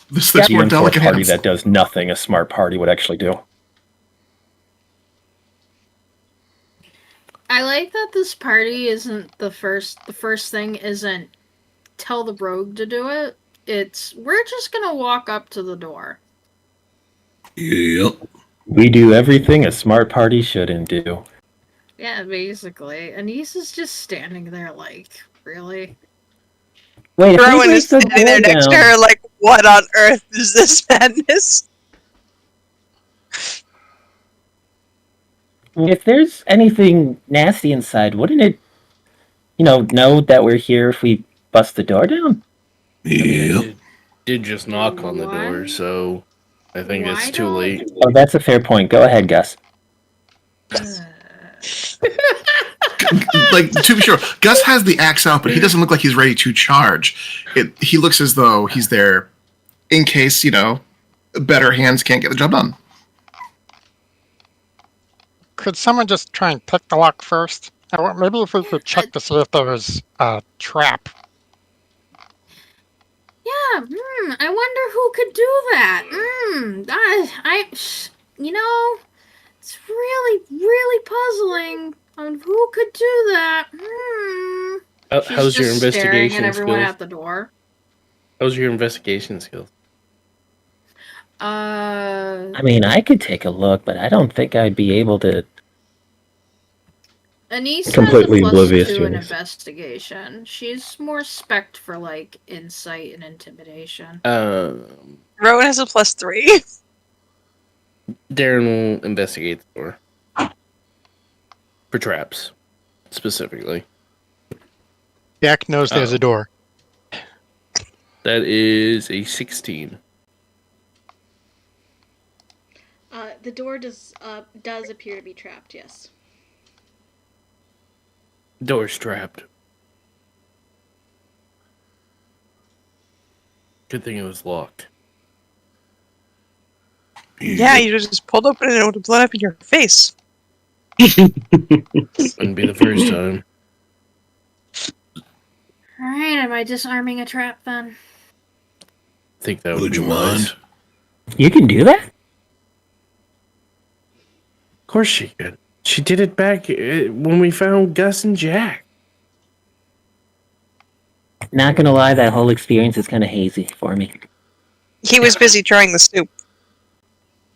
there's more Even for a delicate party hands. that does nothing, a smart party would actually do. I like that this party isn't the first thing isn't tell the rogue to do it. It's we're just gonna walk up to the door. Yep. We do everything a smart party shouldn't do. Yeah, basically. Anise is just standing there like, really? Wait, if we Rowan break is the standing there door next to down, her, like, "What on earth is this madness?" if there's anything nasty inside, wouldn't it, know that we're here if we bust the door down? I mean, Yep. it did just knock on the door, so I think Why it's too don't- late. Oh, that's a fair point. Go ahead, Gus. Like, to be sure, Gus has the axe out, but he doesn't look like he's ready to charge. He looks as though he's there in case, better hands can't get the job done. Could someone just try and pick the lock first? Or maybe if we could check to see if there was a trap. Yeah, I wonder who could do that. It's really, really puzzling on who could do that. She's How's your just staring investigation at everyone skills? at the door. How's your investigation skills? I mean, I could take a look, but I don't think I'd be able to. Anise Completely has a oblivious +2 to in Anise. investigation. She's more spec'd for like insight and intimidation. Rowan has a +3. Darren will investigate the door for traps, specifically. Jack knows there's a door. That is a 16. The door does appear to be trapped, yes. Door's trapped. Good thing it was locked. Yeah, you just pulled open and it would have blown up in your face. Wouldn't be the first time. Alright, am I disarming a trap then? I think that would Would be you wise. mind? You can do that? Of course she could. She did it back when we found Gus and Jack. Not gonna lie, that whole experience is kind of hazy for me. He was busy trying the soup.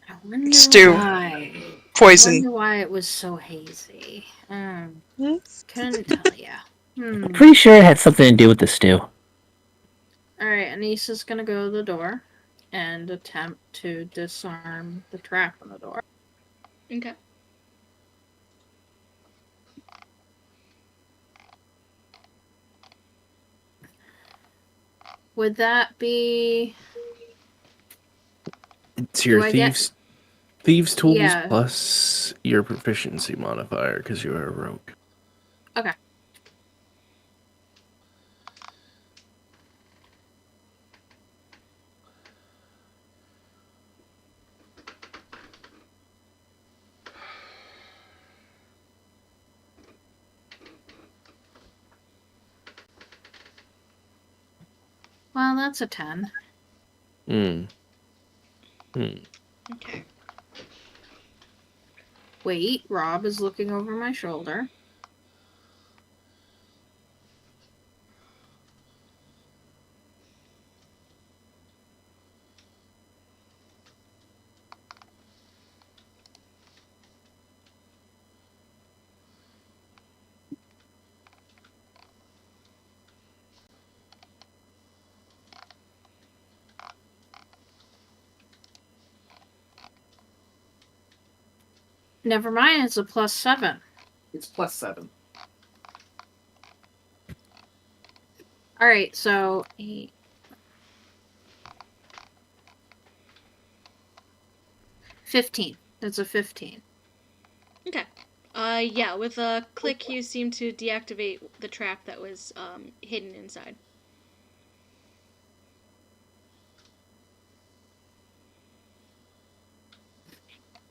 I wonder Stew. why. I Poison. wonder why it was so hazy. Couldn't tell ya. Pretty sure it had something to do with the stew. Alright, Anissa's gonna go to the door and attempt to disarm the trap on the door. Okay. Would that be... It's your Do I get- thieves tools Yeah. plus your proficiency modifier because you're a rogue. Okay. Well, that's a 10. Hmm. Okay. Wait, Rob is looking over my shoulder. Never mind, it's a +7. It's +7. Alright, so 8. 15. That's a 15. Okay. Yeah, with a click, you seem to deactivate the trap that was hidden inside.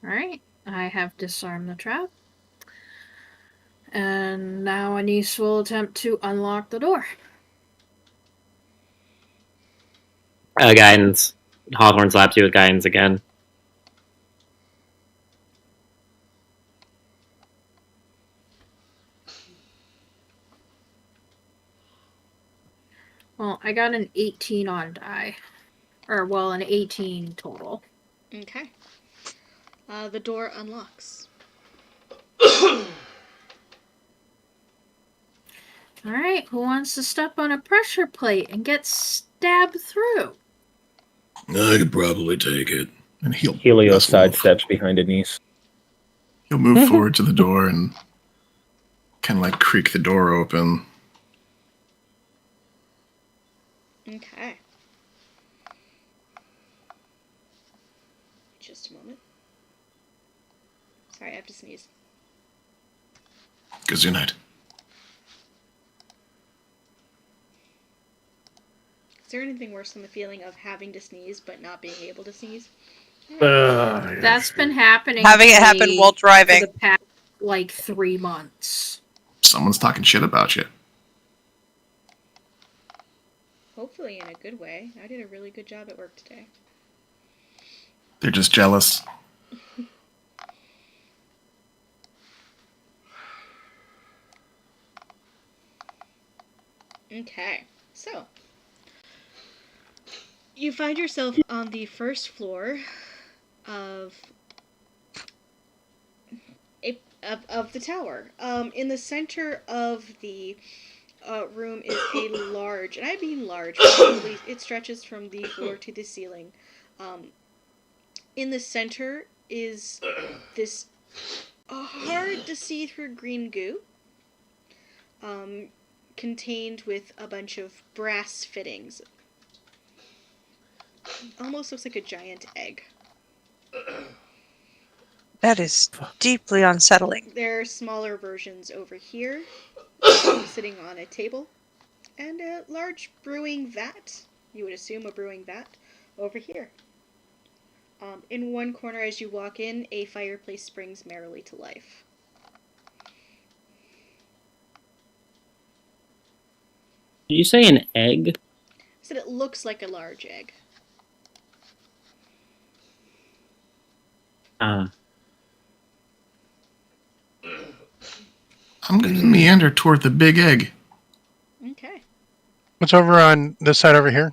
Alright, I have disarmed the trap. And now Anise will attempt to unlock the door. Guidance. Hawthorne slaps you with guidance again. Well, I got an 18 on die. Or, well, an 18 total. Okay. The door unlocks. Alright, who wants to step on a pressure plate and get stabbed through? I could probably take it. And Helios Gus will- sidesteps behind Anise. He'll move forward to the door and kind of like creak the door open. Okay. Just a moment. Sorry, I have to sneeze. Good night. Is there anything worse than the feeling of having to sneeze but not being able to sneeze? That's been happening. Having it to happen me while driving. For the past, 3 months. Someone's talking shit about you. Hopefully in a good way. I did a really good job at work today. They're just jealous. Okay, so you find yourself on the first floor of the tower. In the center of the room is a large, and I mean large, probably it stretches from the floor to the ceiling. In the center is this hard to see through green goo, contained with a bunch of brass fittings. Almost looks like a giant egg. That is deeply unsettling. There are smaller versions over here, sitting on a table, and a large brewing vat, you would assume a brewing vat, over here. In one corner as you walk in, a fireplace springs merrily to life. Did you say an egg? I said it looks like a large egg. I'm going to meander toward the big egg. Okay. What's over on this side over here?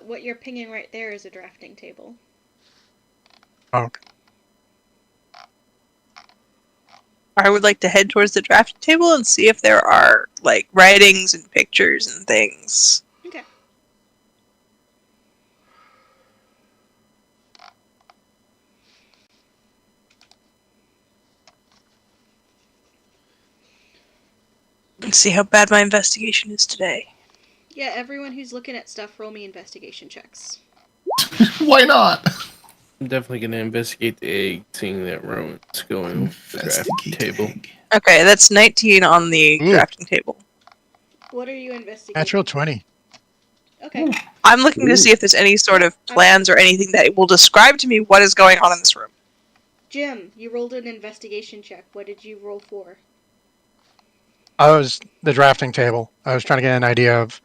What you're pinging right there is a drafting table. Oh, okay. I would like to head towards the drafting table and see if there are, writings and pictures and things. Okay. And see how bad my investigation is today. Yeah, everyone who's looking at stuff, roll me investigation checks. Why not? I'm definitely going to investigate the egg, seeing that Rowan's going to the drafting table. Egg. Okay, that's 19 on the drafting table. What are you investigating? Natural 20. Okay. I'm looking to see if there's any sort of plans or anything that will describe to me what is going on in this room. Jim, you rolled an investigation check. What did you roll for? I was the drafting table. I was trying to get an idea of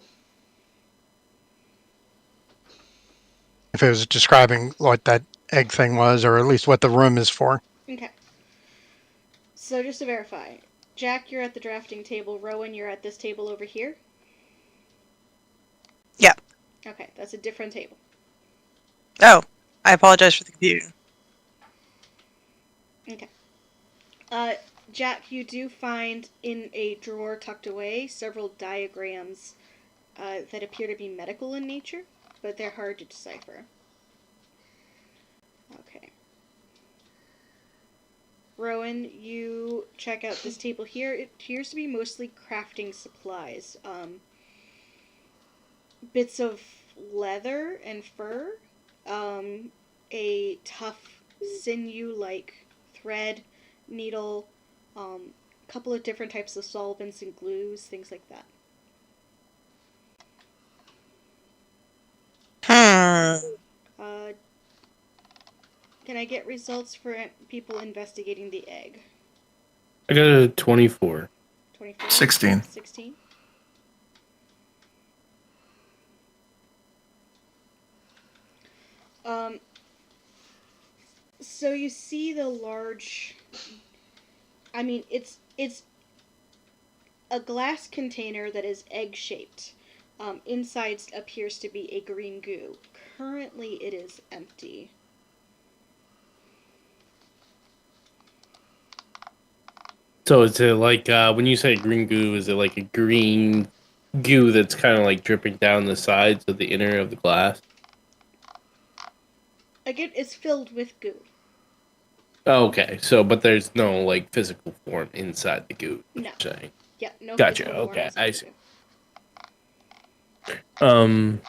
if it was describing what that egg thing was, or at least what the room is for. Okay. So just to verify, Jack, you're at the drafting table. Rowan, you're at this table over here. Yeah. Okay, that's a different table. Oh, I apologize for the confusion. Okay. Jack, you do find in a drawer tucked away several diagrams that appear to be medical in nature, but they're hard to decipher. Okay. Rowan, you check out this table here. It appears to be mostly crafting supplies. Bits of leather and fur, a tough sinew-like thread, needle, a couple of different types of solvents and glues, things like that. Can I get results for people investigating the egg? I got a 24. 24? 16. 16? So you see the large... I mean, it's a glass container that is egg-shaped. Inside appears to be a green goo. Currently, it is empty. So is it like, when you say green goo, is it like a green goo that's kind of like dripping down the sides of the inner of the glass? Again, it's filled with goo. Oh, okay, so, but there's no, like, physical form inside the goo, No. you're saying. Yeah, no Gotcha, physical form okay, inside I the see. goo.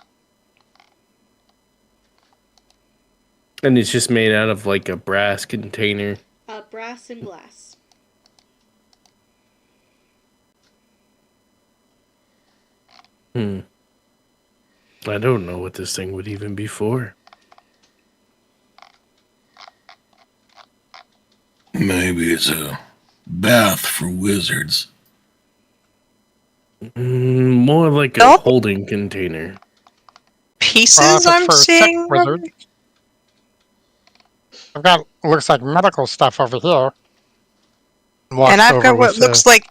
And it's just made out of, like, a brass container. Brass and glass. I don't know what this thing would even be for. Maybe it's a bath for wizards. More like a Nope. holding container. Pieces I'm for sick seeing. wizards. I've got looks like medical stuff over here. Walks And I've over got what with, looks like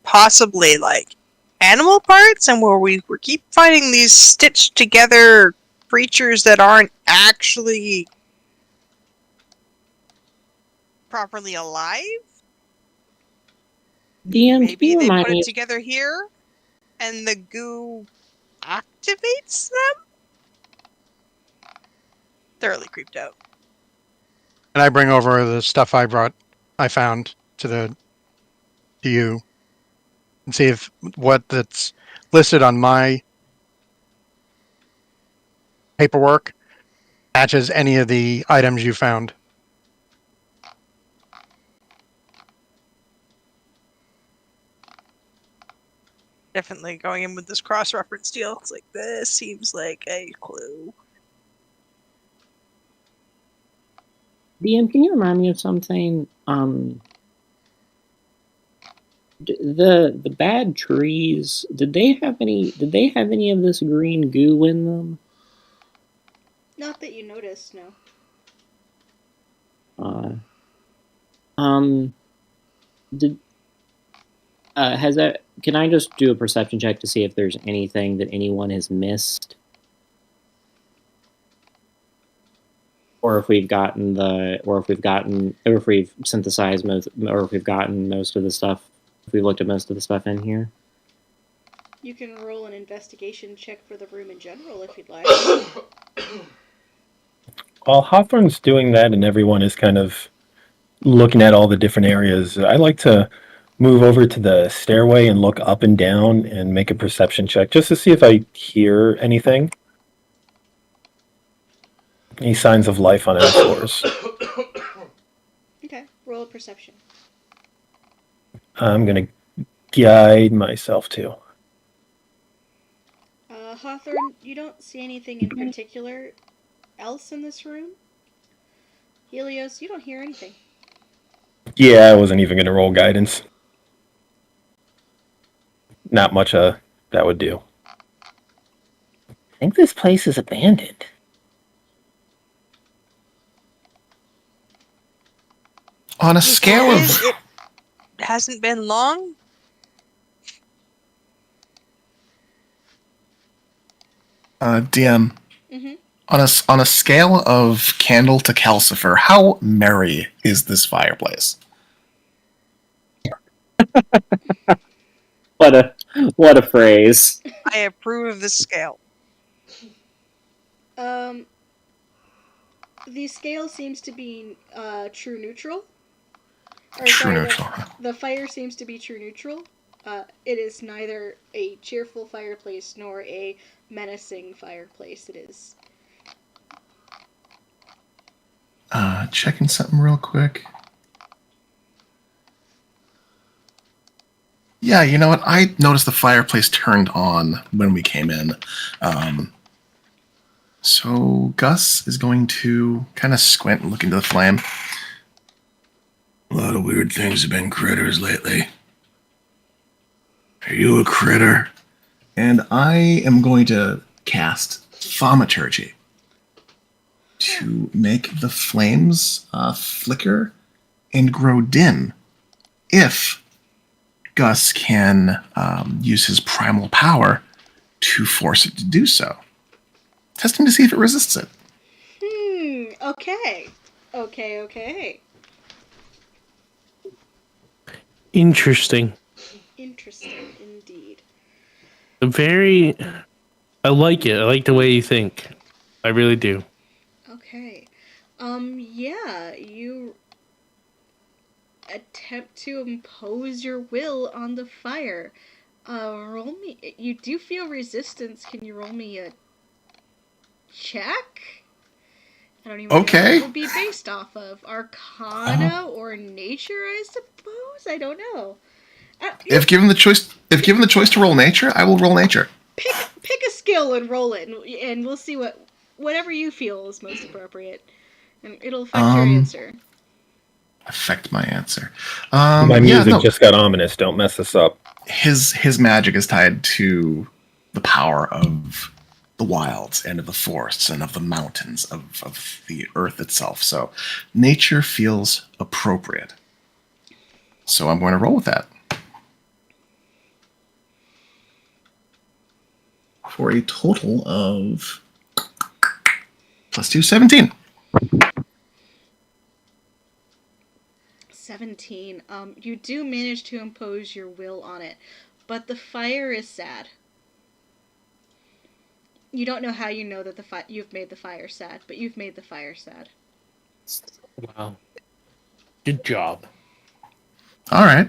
possibly like animal parts, and where we keep finding these stitched together creatures that aren't actually properly alive. DM, Maybe can you they remind put me? it together here, and the goo activates them. Thoroughly creeped out. and I bring over the stuff I found to you, and see if what that's listed on my paperwork matches any of the items you found. Definitely going in with this cross-reference deal. It's like, this seems like a clue. DM, can you remind me of something? The bad trees. Did they have any of this green goo in them? Not that you noticed, no. Did has that? Can I just do a perception check to see if there's anything that anyone has missed, or if we've synthesized most, or if we've gotten most of the stuff. If we've looked at most of the stuff in here. You can roll an investigation check for the room in general if you'd like. While Hawthorne's doing that and everyone is kind of looking at all the different areas, I like to move over to the stairway and look up and down and make a perception check just to see if I hear anything. Any signs of life on any floors. Okay, roll a perception. I'm going to guide myself to. Hawthorne, you don't see anything in particular else in this room? Helios, you don't hear anything. Yeah, I wasn't even going to roll guidance. Not much that would do. I think this place is abandoned. On a The scale thing of is, it hasn't been long. DM, Mhm. on a scale of candle to calcifer, how merry is this fireplace? What a phrase. I approve of this scale. The scale seems to be true neutral. Or True sorry, neutral. the fire seems to be true neutral. It is neither a cheerful fireplace nor a menacing fireplace. It is. Checking something real quick. Yeah, you know what? I noticed the fireplace turned on when we came in. So Gus is going to kind of squint and look into the flame. A lot of weird things have been critters lately. Are you a critter? And I am going to cast Thaumaturgy to make the flames flicker and grow dim if Gus can use his primal power to force it to do so. Testing to see if it resists it. Okay. Okay. Interesting. Interesting indeed. I like it. I like the way you think. I really do. Okay. Yeah, you attempt to impose your will on the fire. Roll me. You do feel resistance. Can you roll me a check? I don't even know what Okay. it would be based off of. Arcana or nature, I suppose? I don't know. If given the choice to roll nature, I will roll nature. Pick a skill and roll it, and we'll see whatever you feel is most appropriate. And it'll affect your answer. Affect my answer. My music just got ominous. Don't mess this up. His magic is tied to the power of the wilds and of the forests and of the mountains of the earth itself. So nature feels appropriate. So I'm going to roll with that. For a total of +2, 17. 17. You do manage to impose your will on it, but the fire is sad. You don't know how you know that you've made the fire sad, but you've made the fire sad. Wow. Good job. All right.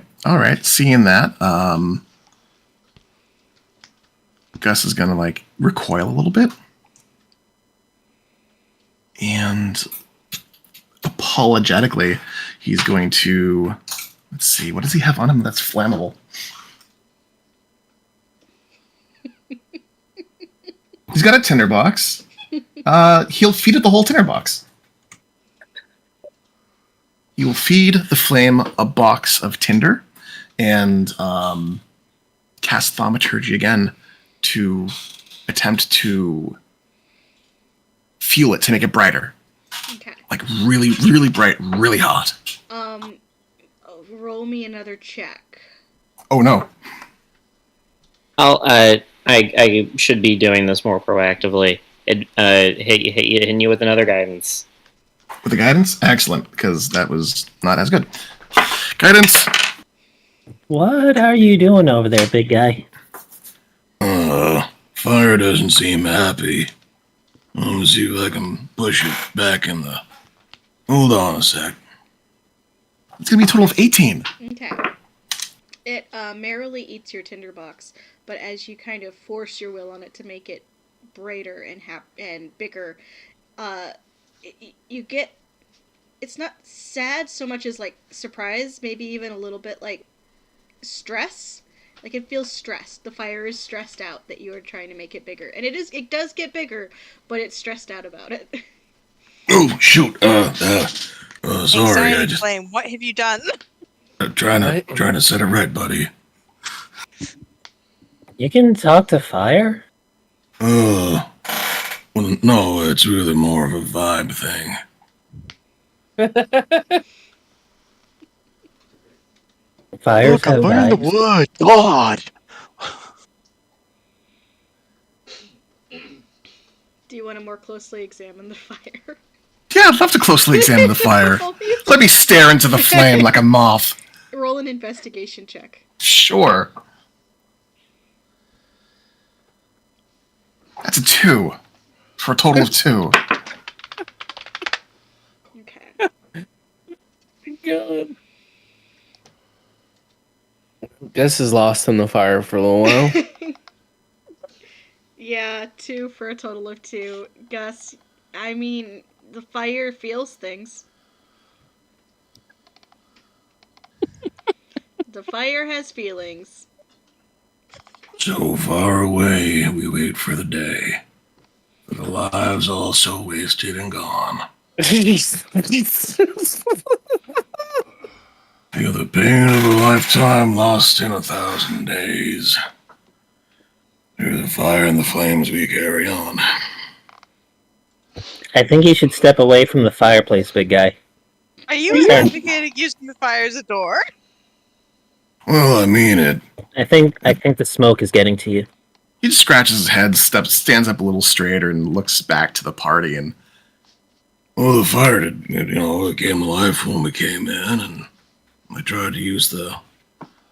Seeing that, Gus is gonna recoil a little bit, and apologetically, he's going to let's see, what does he have on him that's flammable? He's got a tinderbox. He'll feed it the whole tinderbox. He will feed the flame a box of tinder and cast Thaumaturgy again to attempt to fuel it to make it brighter. Okay. Like really, really bright, really hot. Roll me another check. Oh no. I should be doing this more proactively. Hitting you with another guidance. With the guidance? Excellent, because that was not as good. Guidance! What are you doing over there, big guy? Fire doesn't seem happy. I'm gonna see if I can push it back in the... Hold on a sec. It's gonna be a total of 18. Okay. It merrily eats your tinderbox, but as you kind of force your will on it to make it brighter and bigger, you get... It's not sad so much as surprise, maybe even a little bit stress. It feels stressed. The fire is stressed out that you are trying to make it bigger. And it does get bigger, but it's stressed out about it. Oh, shoot. Sorry, Anxiety flame, what have you done? Trying to set it right, buddy. You can talk to fire? Well, no, it's really more of a vibe thing. Fires Look, I'm have burning the lives. wood. God. Do you want to more closely examine the fire? Yeah, I'd love to closely examine the fire. Let me stare into the flame like a moth. Roll an investigation check. Sure. That's a 2. For a total of 2. Okay. God. Gus is lost in the fire for a little while. Yeah, 2 for a total of 2. Gus, I mean, the fire feels things. The fire has feelings. So far away, we wait for the day. For the lives all so wasted and gone. Feel the pain of a lifetime lost in 1,000 days. Through the fire and the flames we carry on. I think you should step away from the fireplace, big guy. Are you advocating using the fire as a door? Well, I mean it. I think the smoke is getting to you. He just scratches his head, stands up a little straighter, and looks back to the party. And Well, the fire did, it came alive when we came in, and I tried to use the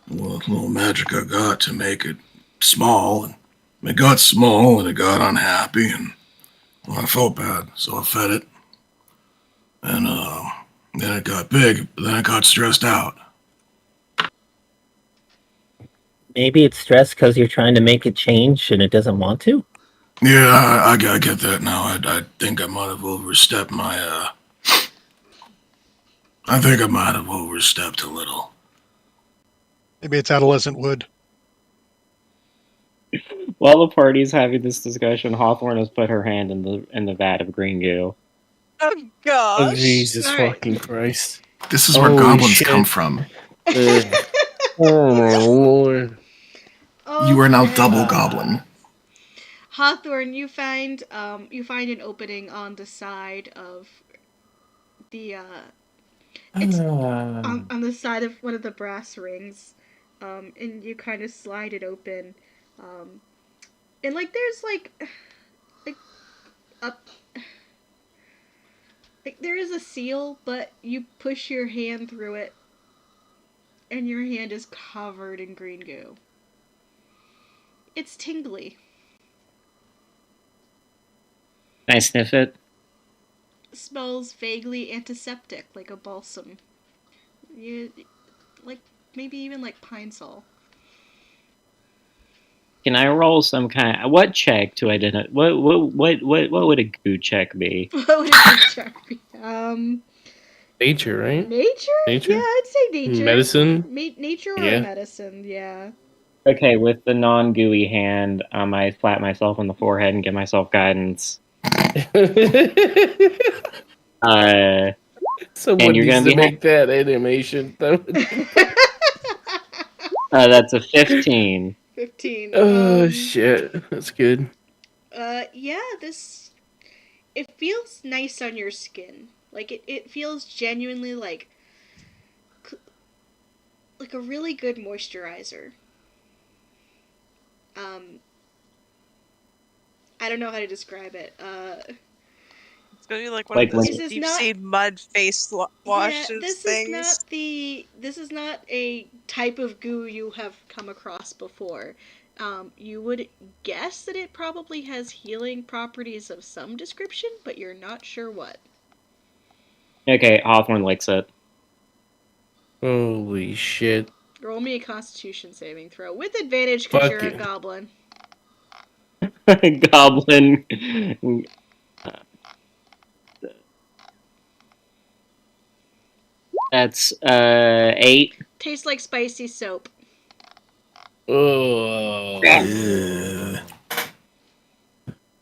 little magic I got to make it small, and it got small, and it got unhappy, and I felt bad, so I fed it. And then it got big, but then it got stressed out. Maybe it's stressed because you're trying to make it change and it doesn't want to. Yeah, I get that now. I think I might have overstepped my, I think I might have overstepped a little. Maybe it's adolescent wood. While the party's having this discussion, Hawthorne has put her hand in the vat of green goo. Oh Oh, gosh. Jesus All right. fucking Christ. this is where Holy goblins shit. come from. Oh my lord. You are now Okay. double goblin. Hawthorne, you find an opening on the side of the it's on the side of one of the brass rings, and you kind of slide it open, and like there's like there is a seal, but you push your hand through it, and your hand is covered in green goo. It's tingly. Can I sniff it? Smells vaguely antiseptic, like a balsam. Like maybe even like Pine Sol. Can I roll some kind of what check to identify? What would a goo check be? What would a good check be? Nature, right? Nature? Nature? Yeah, I'd say nature. Medicine? Nature or Yeah. medicine, yeah. Okay, with the non-gooey hand, I slap myself on the forehead and give myself guidance. Someone And you're needs gonna to be make that animation. That's a 15. 15. Oh shit, that's good. Yeah, it feels nice on your skin. Like it feels genuinely like a really good moisturizer. I don't know how to describe it. It's gonna be like one Like of those This is deep not- sea mud face washes yeah, this things. this is not a type of goo you have come across before. You would guess that it probably has healing properties of some description, but you're not sure what. Okay, Hawthorne licks it. Holy shit. Roll me a Constitution saving throw with advantage because Fuck you're a you. goblin. Goblin. That's 8. Tastes like spicy soap. Oh, Yeah.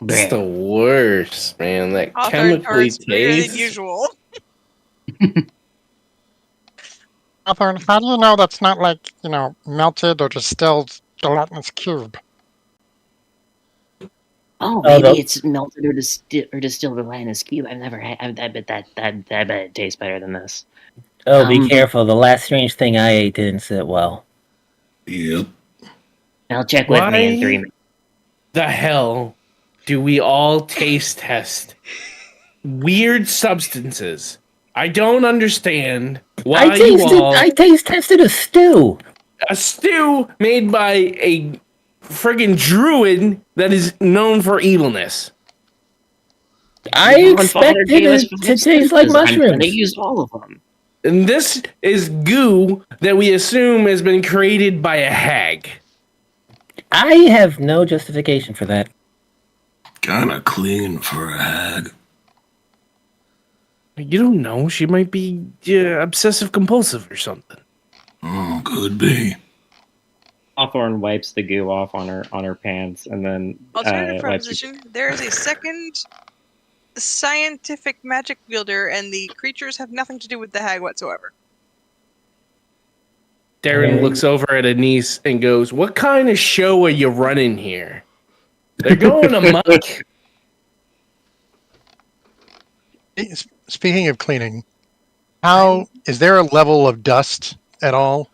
it's the worst, man. That Hawthorne chemically hurts bigger than tastes. usual. Hawthorne, how do you know that's not like, melted or distilled gelatinous cube? Oh, Oh, maybe the- it's melted or distilled gelatinous cube. I've never had. I bet it tastes better than this. Oh, be careful. The last strange thing I ate didn't sit well. Yep. I'll check with me in 3 minutes. The hell do we all taste test weird substances? I don't understand why I taste tested a stew. a stew made by a friggin' druid that is known for evilness. I expected it to taste like mushrooms. They used all of them. And this is goo that we assume has been created by a hag. I have no justification for that. Kinda clean for a hag. You don't know. She might be obsessive compulsive or something. Oh, could be. Hawthorne wipes the goo off on her pants and then Alternative wipes proposition: there is a second scientific magic wielder, and the creatures have nothing to do with the hag whatsoever. Darren looks over at Anise and goes, "What kind of show are you running here? They're going amok." Speaking of cleaning, how is there a level of dust at all?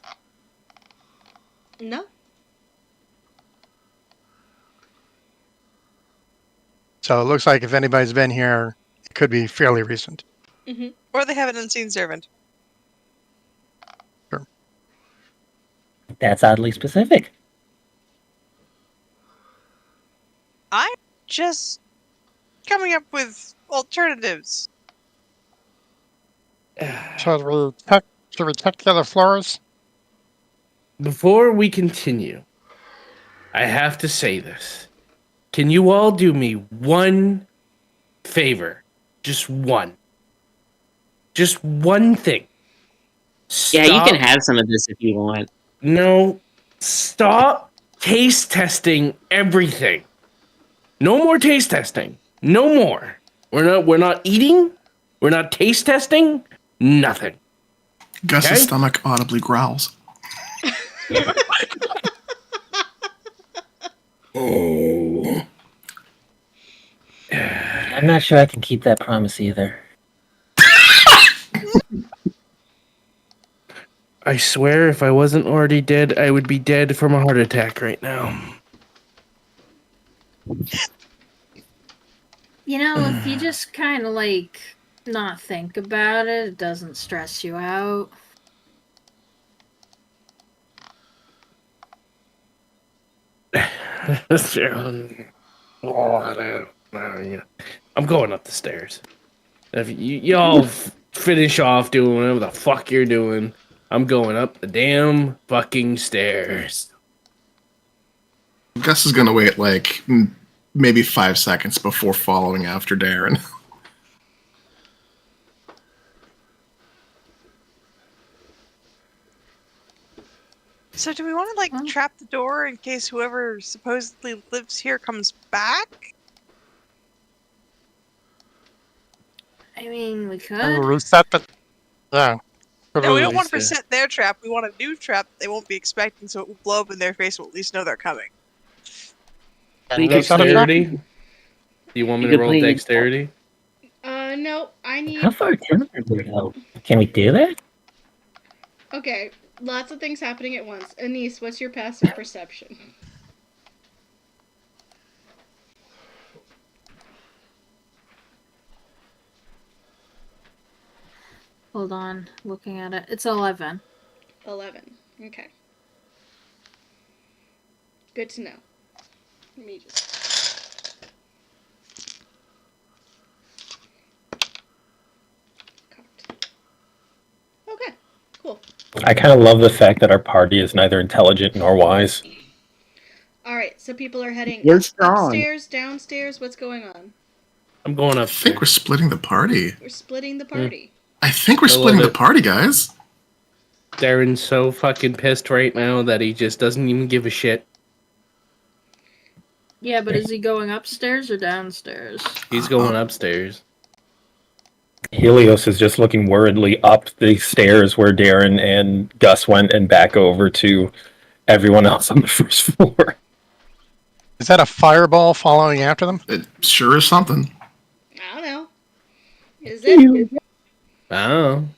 No. So it looks like if anybody's been here, it could be fairly recent. Mm-hmm. Or they have an unseen servant. Sure. That's oddly specific. I'm just coming up with alternatives. Should we check the other floors? Before we continue, I have to say this. Can you all do me one favor? Just one. Just one thing. Yeah, you can Stop- have some of this if you want. No. Stop taste testing everything. No more taste testing. No more. We're not eating. We're not taste testing. Nothing. Gus's Okay? stomach audibly growls. Oh. I'm not sure I can keep that promise either. I swear if I wasn't already dead, I would be dead from a heart attack right now. You know, if you just kind of like not think about it, it doesn't stress you out. I'm going up the stairs. If y'all finish off doing whatever the fuck you're doing, I'm going up the damn fucking stairs. Gus is gonna wait like maybe 5 seconds before following after Darren. So do we want to like trap the door in case whoever supposedly lives here comes back? I mean, we could. Reset the. Yeah. No, we don't want to reset their trap. We want a new trap that they won't be expecting, so it will blow up in their face. We'll at least know they're coming. Dexterity? Do you want me to roll dexterity? No, I need. How far down are we go? Can we do that? Okay, lots of things happening at once. Anise, what's your passive perception? Hold on, looking at it. It's 11. 11. Okay. Good to know. Let me just. Okay, cool. I kind of love the fact that our party is neither intelligent nor wise. Alright, so people are heading We're strong. upstairs, downstairs. What's going on? I'm going I up. think we're splitting the party. We're splitting the party. I think we're I love splitting the it. party, guys. Darren's so fucking pissed right now that he just doesn't even give a shit. Yeah, but is he going upstairs or downstairs? He's going upstairs. Helios is just looking worriedly up the stairs where Darren and Gus went and back over to everyone else on the first floor. Is that a fireball following after them? It sure is something. I don't know. Is it? I don't know.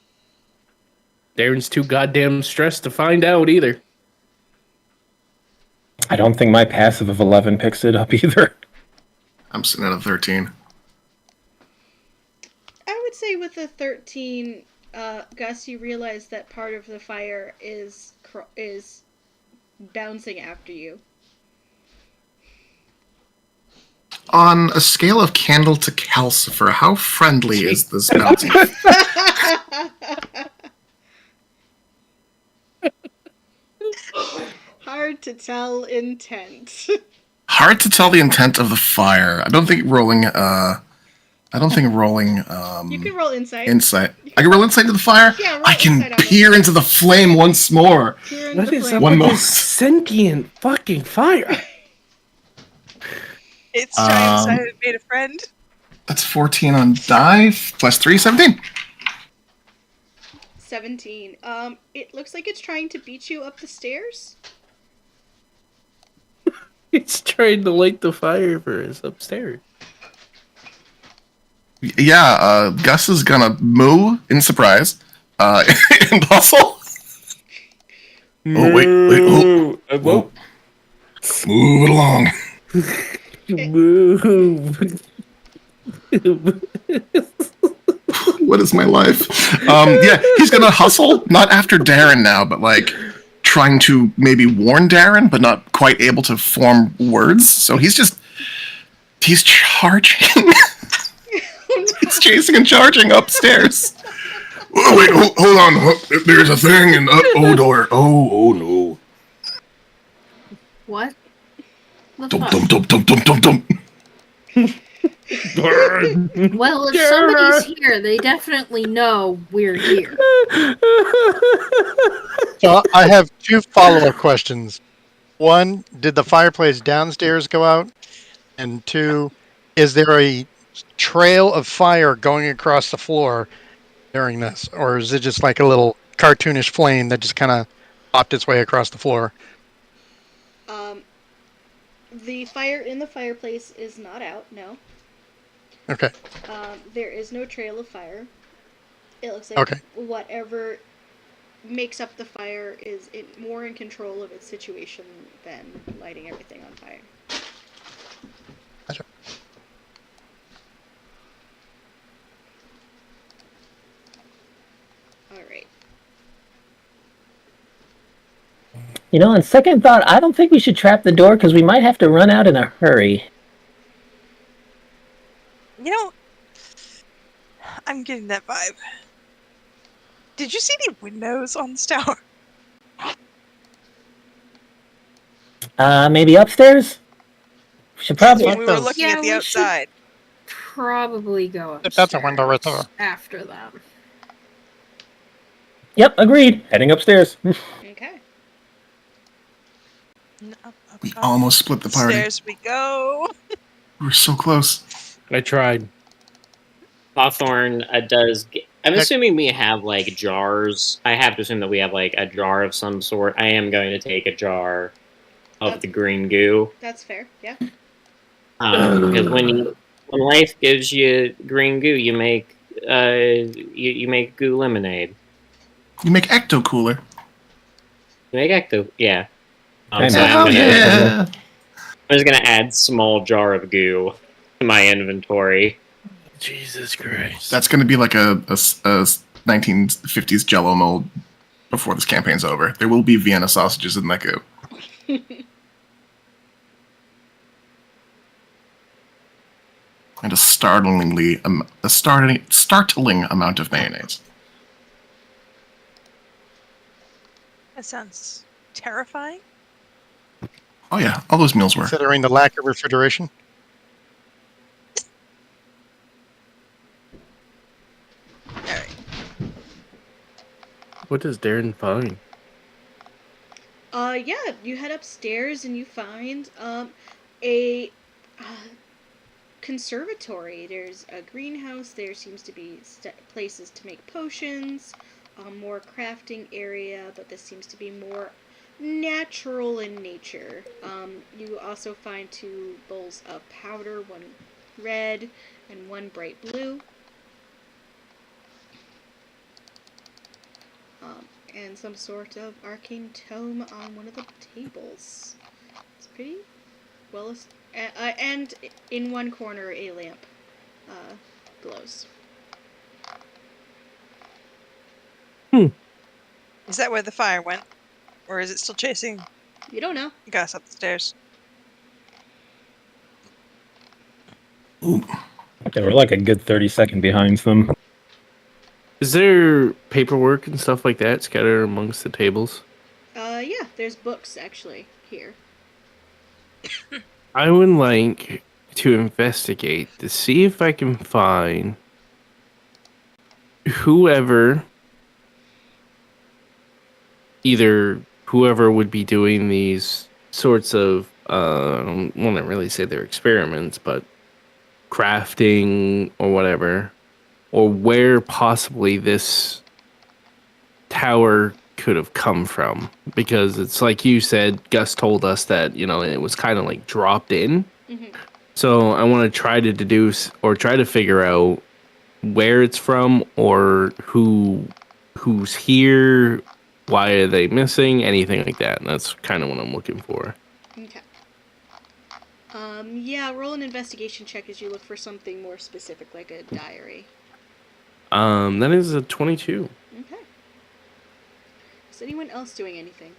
Darren's too goddamn stressed to find out either. I don't think my passive of 11 picks it up either. I'm sitting at a 13. I would say with a 13, Gus, you realize that part of the fire is bouncing after you. On a scale of candle to calcifer, how friendly is this bouncing? Hard to tell intent. Hard to tell the intent of the fire. I don't think rolling. You can roll insight. Insight. I can roll insight into the fire. Yeah, roll I can insight on it. peer into the flame once more. Peer into What the is flame. up One with more. this sentient fucking fire? It's giant decided it made a friend. That's 14 on die plus 3, 17. 17. It looks like it's trying to beat you up the stairs. It's trying to light the fire for us upstairs. Yeah, Gus is gonna moo in surprise. And hustle. Oh, wait. Oh. Whoa. Move it along. Move. What is my life? Yeah, he's gonna hustle, not after Darren now, but like trying to maybe warn Darren, but not quite able to form words. So he's charging. He's chasing and charging upstairs. Oh, wait, hold on. There's a thing, and door. Oh no. What? The Dum fuck? dum dum dum dum dum dum. Well, if somebody's here, they definitely know we're here. So I have two follow-up questions. One, did the fireplace downstairs go out? And two, is there a trail of fire going across the floor during this? Or is it just like a little cartoonish flame that just kind of popped its way across the floor? The fire in the fireplace is not out, no. Okay. There is no trail of fire. It looks like Okay. whatever makes up the fire is more in control of its situation than lighting everything on fire. Gotcha. Alright. You know, on second thought, I don't think we should trap the door because we might have to run out in a hurry. You know, I'm getting that vibe. Did you see the windows on this tower? Maybe upstairs? We should probably... When we were looking Yeah, at the we should- outside. Probably go upstairs. That's a window right there. After them. Yep, agreed. Heading upstairs. Okay. We almost split the party. Upstairs we go. We were so close. I tried. Hawthorne does. I'm assuming we have like jars. I have to assume that we have like a jar of some sort. I am going to take a jar of the green goo. That's fair, yeah. Because when life gives you green goo, you make you make goo lemonade. You make Ecto Cooler. You make ecto, yeah. Kinda. So Oh, yeah. I'm just gonna add small jar of goo to my inventory. Jesus Christ. That's going to be like a 1950s Jello mold before this campaign's over. There will be Vienna sausages in that goo. And a startling amount of mayonnaise. That sounds terrifying. Oh yeah, all those meals were. Considering the lack of refrigeration. Alright. What does Darren find? Yeah, you head upstairs and you find a conservatory. There's a greenhouse. There seems to be places to make potions, more crafting area, but this seems to be more natural in nature. You also find 2 bowls of powder, one red and one bright blue. and some sort of arcane tome on one of the tables. It's pretty well, and in one corner a lamp glows. Is that where the fire went? Or is it still chasing You don't know. Gus up the stairs? Ooh, They were like a good 30-second behind them. Is there paperwork and stuff like that scattered amongst the tables? Yeah, there's books actually here. I would like to investigate to see if I can find whoever would be doing these sorts of I don't want to really say they're experiments, but crafting or whatever, or where possibly this tower could have come from, because it's like you said, Gus told us that it was kind of like dropped in. Mm-hmm. So I want to try to deduce or try to figure out where it's from, or who's here, why are they missing, anything like that. And that's kind of what I'm looking for. Okay. Yeah, roll an investigation check as you look for something more specific, like a diary. That is a 22. Okay. Is anyone else doing anything?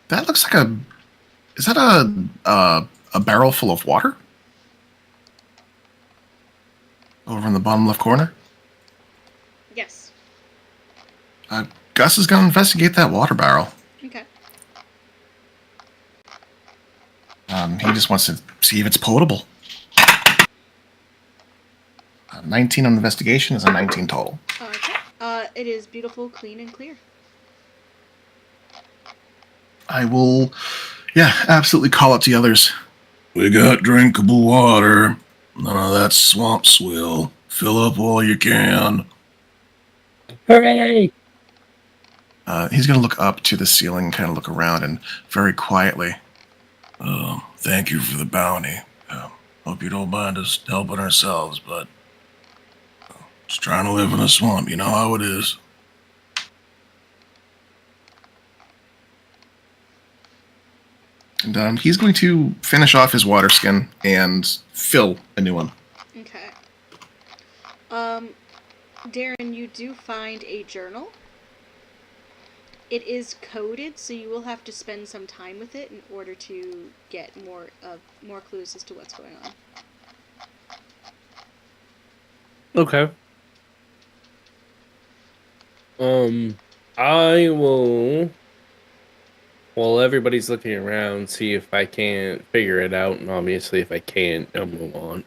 That looks like a. Is that a barrel full of water? Over in the bottom left corner? Yes. Gus is going to investigate that water barrel. Okay. He just wants to see if it's potable. 19 on investigation is a 19 total. Okay. It is beautiful, clean, and clear. I will, absolutely call out the others. we got drinkable water. None of that swamp swill. Fill up all you can. Hooray! He's going to look up to the ceiling, kind of look around, and very quietly. Thank you for the bounty. Hope you don't mind us helping ourselves, but just trying to live in a swamp. You know how it is. And he's going to finish off his water skin and fill a new one. Okay. Darren, you do find a journal. It is coded, so you will have to spend some time with it in order to get more clues as to what's going on. Okay. I will, while everybody's looking around, see if I can't figure it out, and obviously if I can't, I'll move on.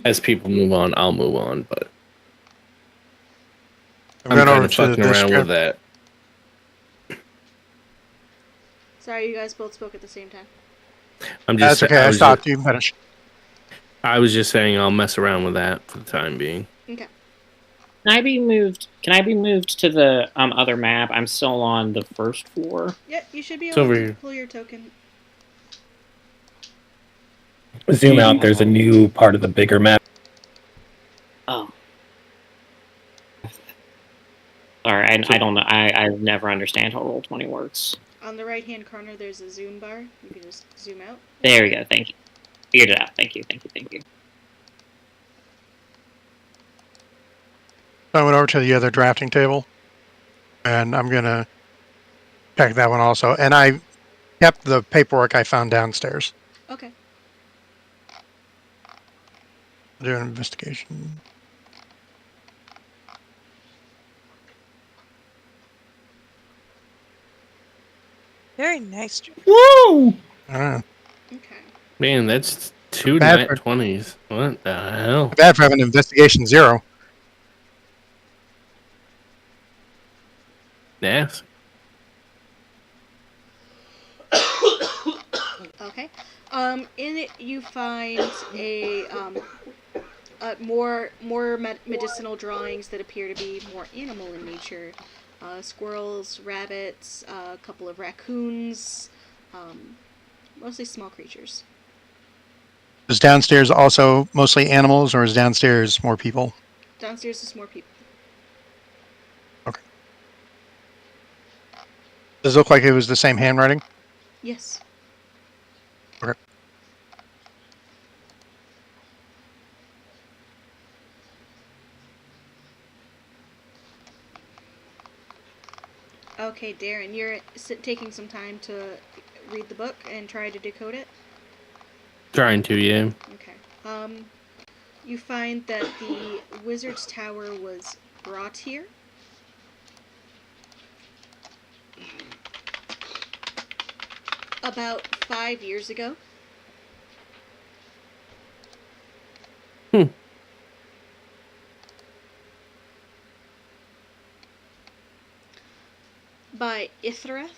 As people move on, I'll move on, but I'm kind of fucking around with that. Sorry, you guys both spoke at the same time. That's okay. I stopped you. Finish. I was just saying I'll mess around with that for the time being. Okay. Can I be moved to the other map? I'm still on the first floor. Yep, you should be It's able over to here. pull your token. Zoom out. There's a new part of the bigger map. Oh. Sorry, I don't know. I never understand how Roll20 works. On the right-hand corner, there's a zoom bar. You can just zoom out. There we go. Thank you. Figured it out. Thank you. I went over to the other drafting table, and I'm going to check that one also. And I kept the paperwork I found downstairs. Okay. Do an investigation. Very nice. Woo! Okay. Man, that's two Bad nat for- 20s. What the hell? Bad for having investigation 0. Nasty. Okay. In it you find a more medicinal drawings that appear to be more animal in nature. Squirrels, rabbits, a couple of raccoons, mostly small creatures. Is downstairs also mostly animals, or is downstairs more people? Downstairs is more people. Does it look like it was the same handwriting? Yes. Okay. Okay, Darren, you're taking some time to read the book and try to decode it? Trying to, yeah. Okay. You find that the wizard's tower was brought here. About 5 years ago. By Ithreth.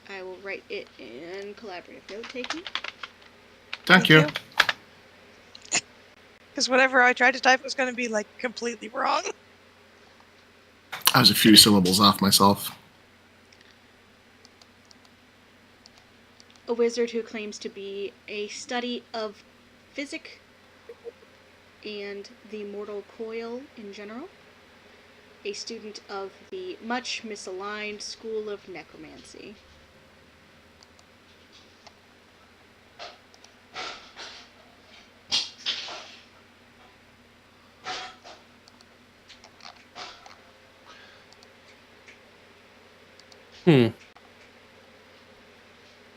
I will write it in collaborative note taking. Thank you. Because whatever I tried to type was going to be like completely wrong. I was a few syllables off myself. A wizard who claims to be a study of physic and the mortal coil in general. A student of the much misaligned school of necromancy.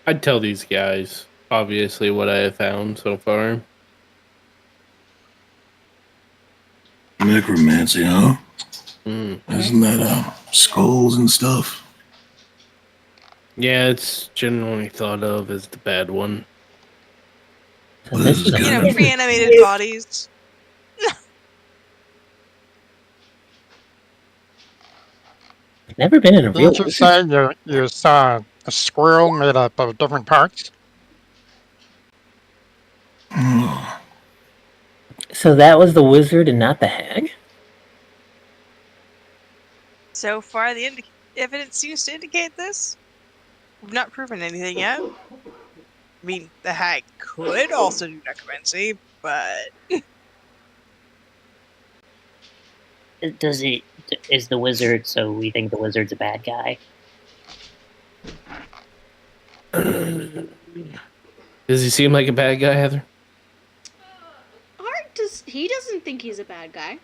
I'd tell these guys, obviously, what I have found so far. Necromancy, huh? Isn't that skulls and stuff? Yeah, it's generally thought of as the bad one. So this is You know, a pre-animated bodies. never been in a real. Didn't you say you saw a squirrel made up of different parts? Oh, So that was the wizard and not the hag? So far, the evidence seems to indicate this. We've not proven anything yet. I mean, the hag could also do necromancy, but Is the wizard, so we think the wizard's a bad guy? Does he seem like a bad guy, Heather? He doesn't think he's a bad guy.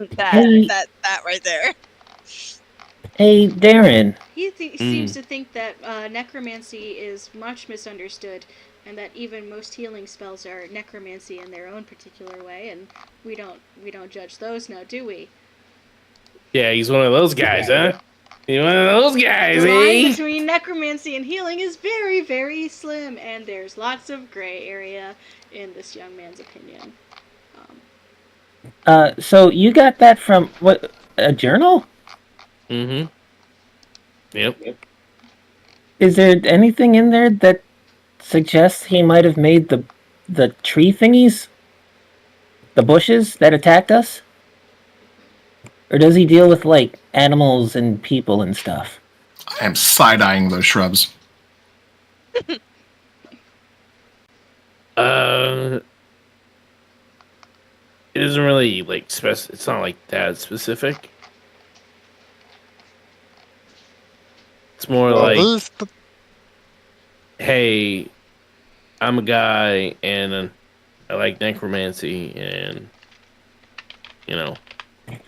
that right there. Hey, Darren. He seems to think that necromancy is much misunderstood, and that even most healing spells are necromancy in their own particular way, and we don't judge those now, do we? Yeah, he's one of those guys, huh? He's one of those guys, The line eh? between necromancy and healing is very, very slim, and there's lots of gray area in this young man's opinion. So you got that from what? A journal? Mm-hmm. Yep. Is there anything in there that suggests he might have made the tree thingies? The bushes that attacked us? Or does he deal with, like, animals and people and stuff? I am side-eyeing those shrubs. It isn't really, like, it's not, like, that specific. It's more like, hey, I'm a guy, and I like necromancy, and, you know,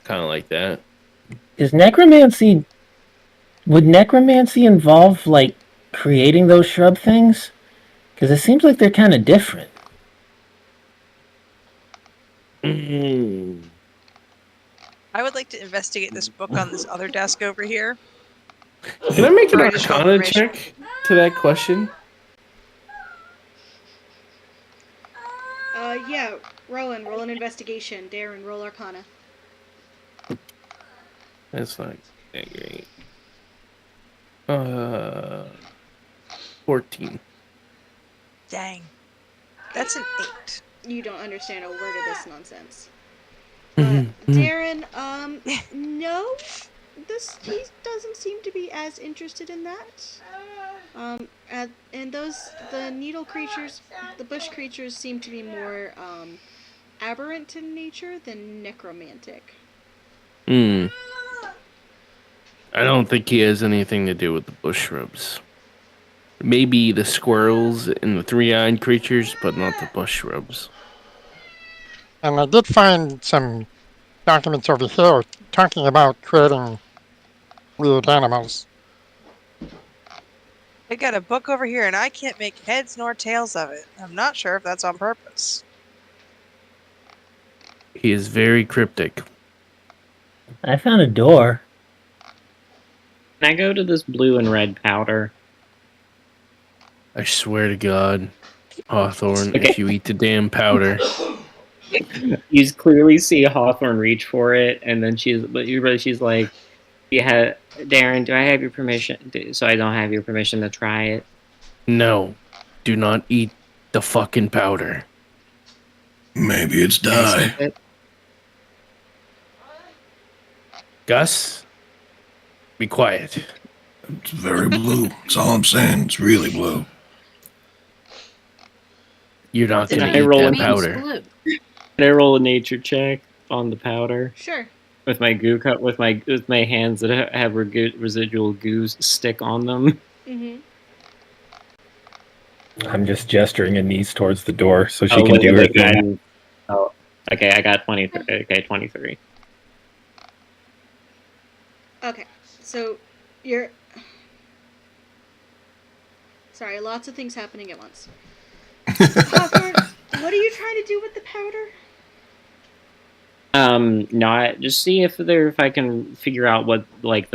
kind of like that. Would necromancy involve, like, creating those shrub things? Because it seems like they're kind of different. I would like to investigate this book on this other desk over here. Can I make an For additional Arcana information. check to that question? Yeah, roll an investigation. Darren, roll Arcana. That's not that great. 14. Dang. That's an 8. You don't understand a word of this nonsense. Mm-hmm. Darren, no, he doesn't seem to be as interested in that. And the needle creatures, the bush creatures seem to be more aberrant in nature than necromantic. Hmm. I don't think he has anything to do with the bush shrubs. Maybe the squirrels and the three-eyed creatures, but not the bush shrubs. And I did find some documents over here talking about creating weird animals. I got a book over here and I can't make heads nor tails of it. I'm not sure if that's on purpose. He is very cryptic. I found a door. Can I go to this blue and red powder? I swear to God, Hawthorne, Okay. if you eat the damn powder. You clearly see Hawthorne reach for it, and then she's like, "Yeah, Darren, do I have your permission? So I don't have your permission to try it." No, do not eat the fucking powder. Maybe it's Can I dye. sniff it? Gus, be quiet. It's very blue. That's all I'm saying. It's really blue. You're not Did gonna I eat roll that in powder. Blue. Can I roll a nature check on the powder Sure. with my goo cup with my hands that have residual goo stick on them? Mm-hmm. I'm just gesturing Anise towards the door so she Oh, can what do did her I get? thing. Oh, okay, I got 23. Okay, 23. Okay, so you're. Sorry, lots of things happening at once. Hawthorne, what are you trying to do with the powder? Not just see if I can figure out what like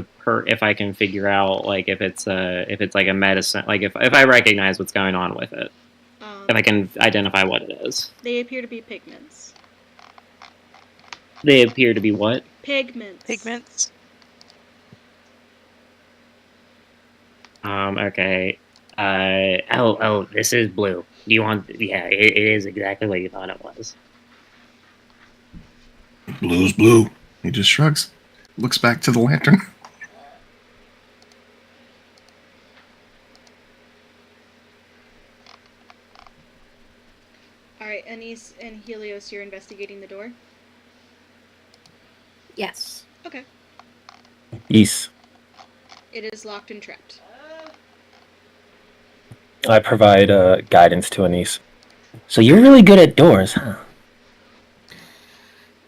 if I can figure out like if it's like a medicine, like if I recognize what's going on with it, if I can identify what it is. They appear to be pigments. They appear to be what? Pigments. Pigments. Okay. Oh, this is blue. Do you want? Yeah, it is exactly what you thought it was. Blue's blue. He just shrugs, looks back to the lantern. Alright, Anise and Helios, you're investigating the door? Yes. Okay. Yes. It is locked and trapped. I provide guidance to Anise. So you're really good at doors, huh?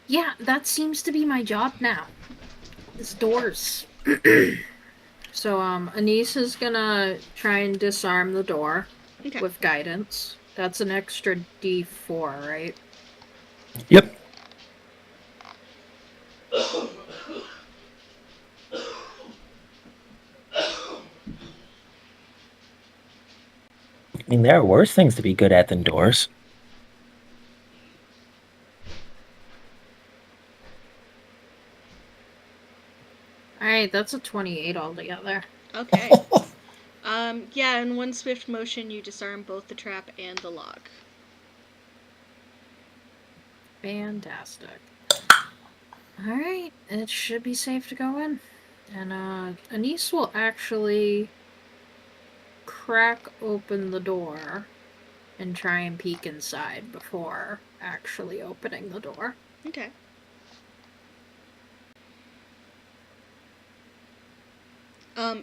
Yeah, that seems to be my job now. It's doors. So, Anise is gonna try and disarm the door Okay. with guidance. That's an extra D4, right? Yep. I mean, there are worse things to be good at than doors. Alright, that's a 28 altogether. Okay. Yeah, in one swift motion, you disarm both the trap and the lock. Fantastic. Alright, it should be safe to go in. And, Anise will actually crack open the door and try and peek inside before actually opening the door. Okay.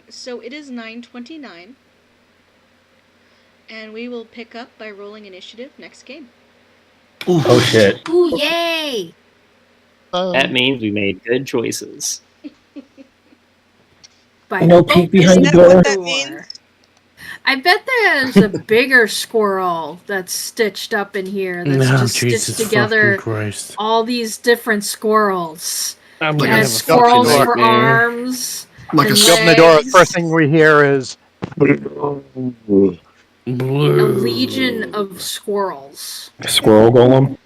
So it is 9:29, and we will pick up by rolling initiative next game. Ooh. Oh shit. Ooh, yay! That means we made good choices. By No peek behind Isn't the that door. what that means? I bet there's a bigger squirrel that's stitched up in here that's No, just Jesus stitched together fucking Christ. all these different squirrels. I'm Like It gonna have has a squirrels fucking for nightmare. arms. Like a and You open the door, the legs. first thing we hear is Blue. A legion of squirrels. Squirrel golem.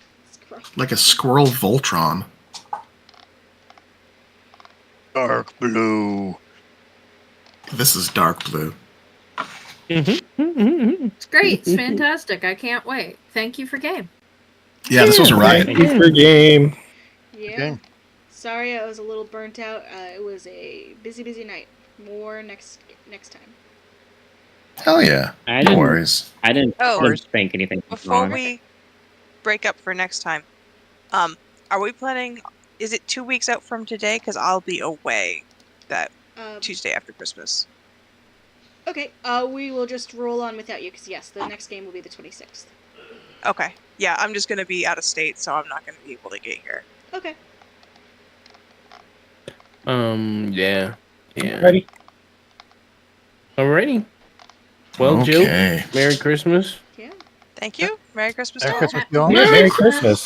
like a squirrel Voltron. dark blue. This is dark blue. It's great. It's fantastic. I can't wait. Thank you for game. Yeah, this was a riot. Thank you for game. Yeah. Okay. Sorry, I was a little burnt out. It was a busy night. More next time. Hell yeah. I No didn't. worries. I didn't Oh. think anything was Before wrong. we break up for next time, are we planning? Is it 2 weeks out from today? Because I'll be away that Tuesday after Christmas. Okay, we will just roll on without you, because yes, the next game will be the 26th. Okay. Yeah, I'm just gonna be out of state, so I'm not gonna be able to get here. Okay. Yeah. Ready? Alrighty. Well, Okay. Jill, Merry Christmas. Yeah. Thank you. Merry Christmas to Merry all. Christmas, y'all. Yeah, Merry Christmas.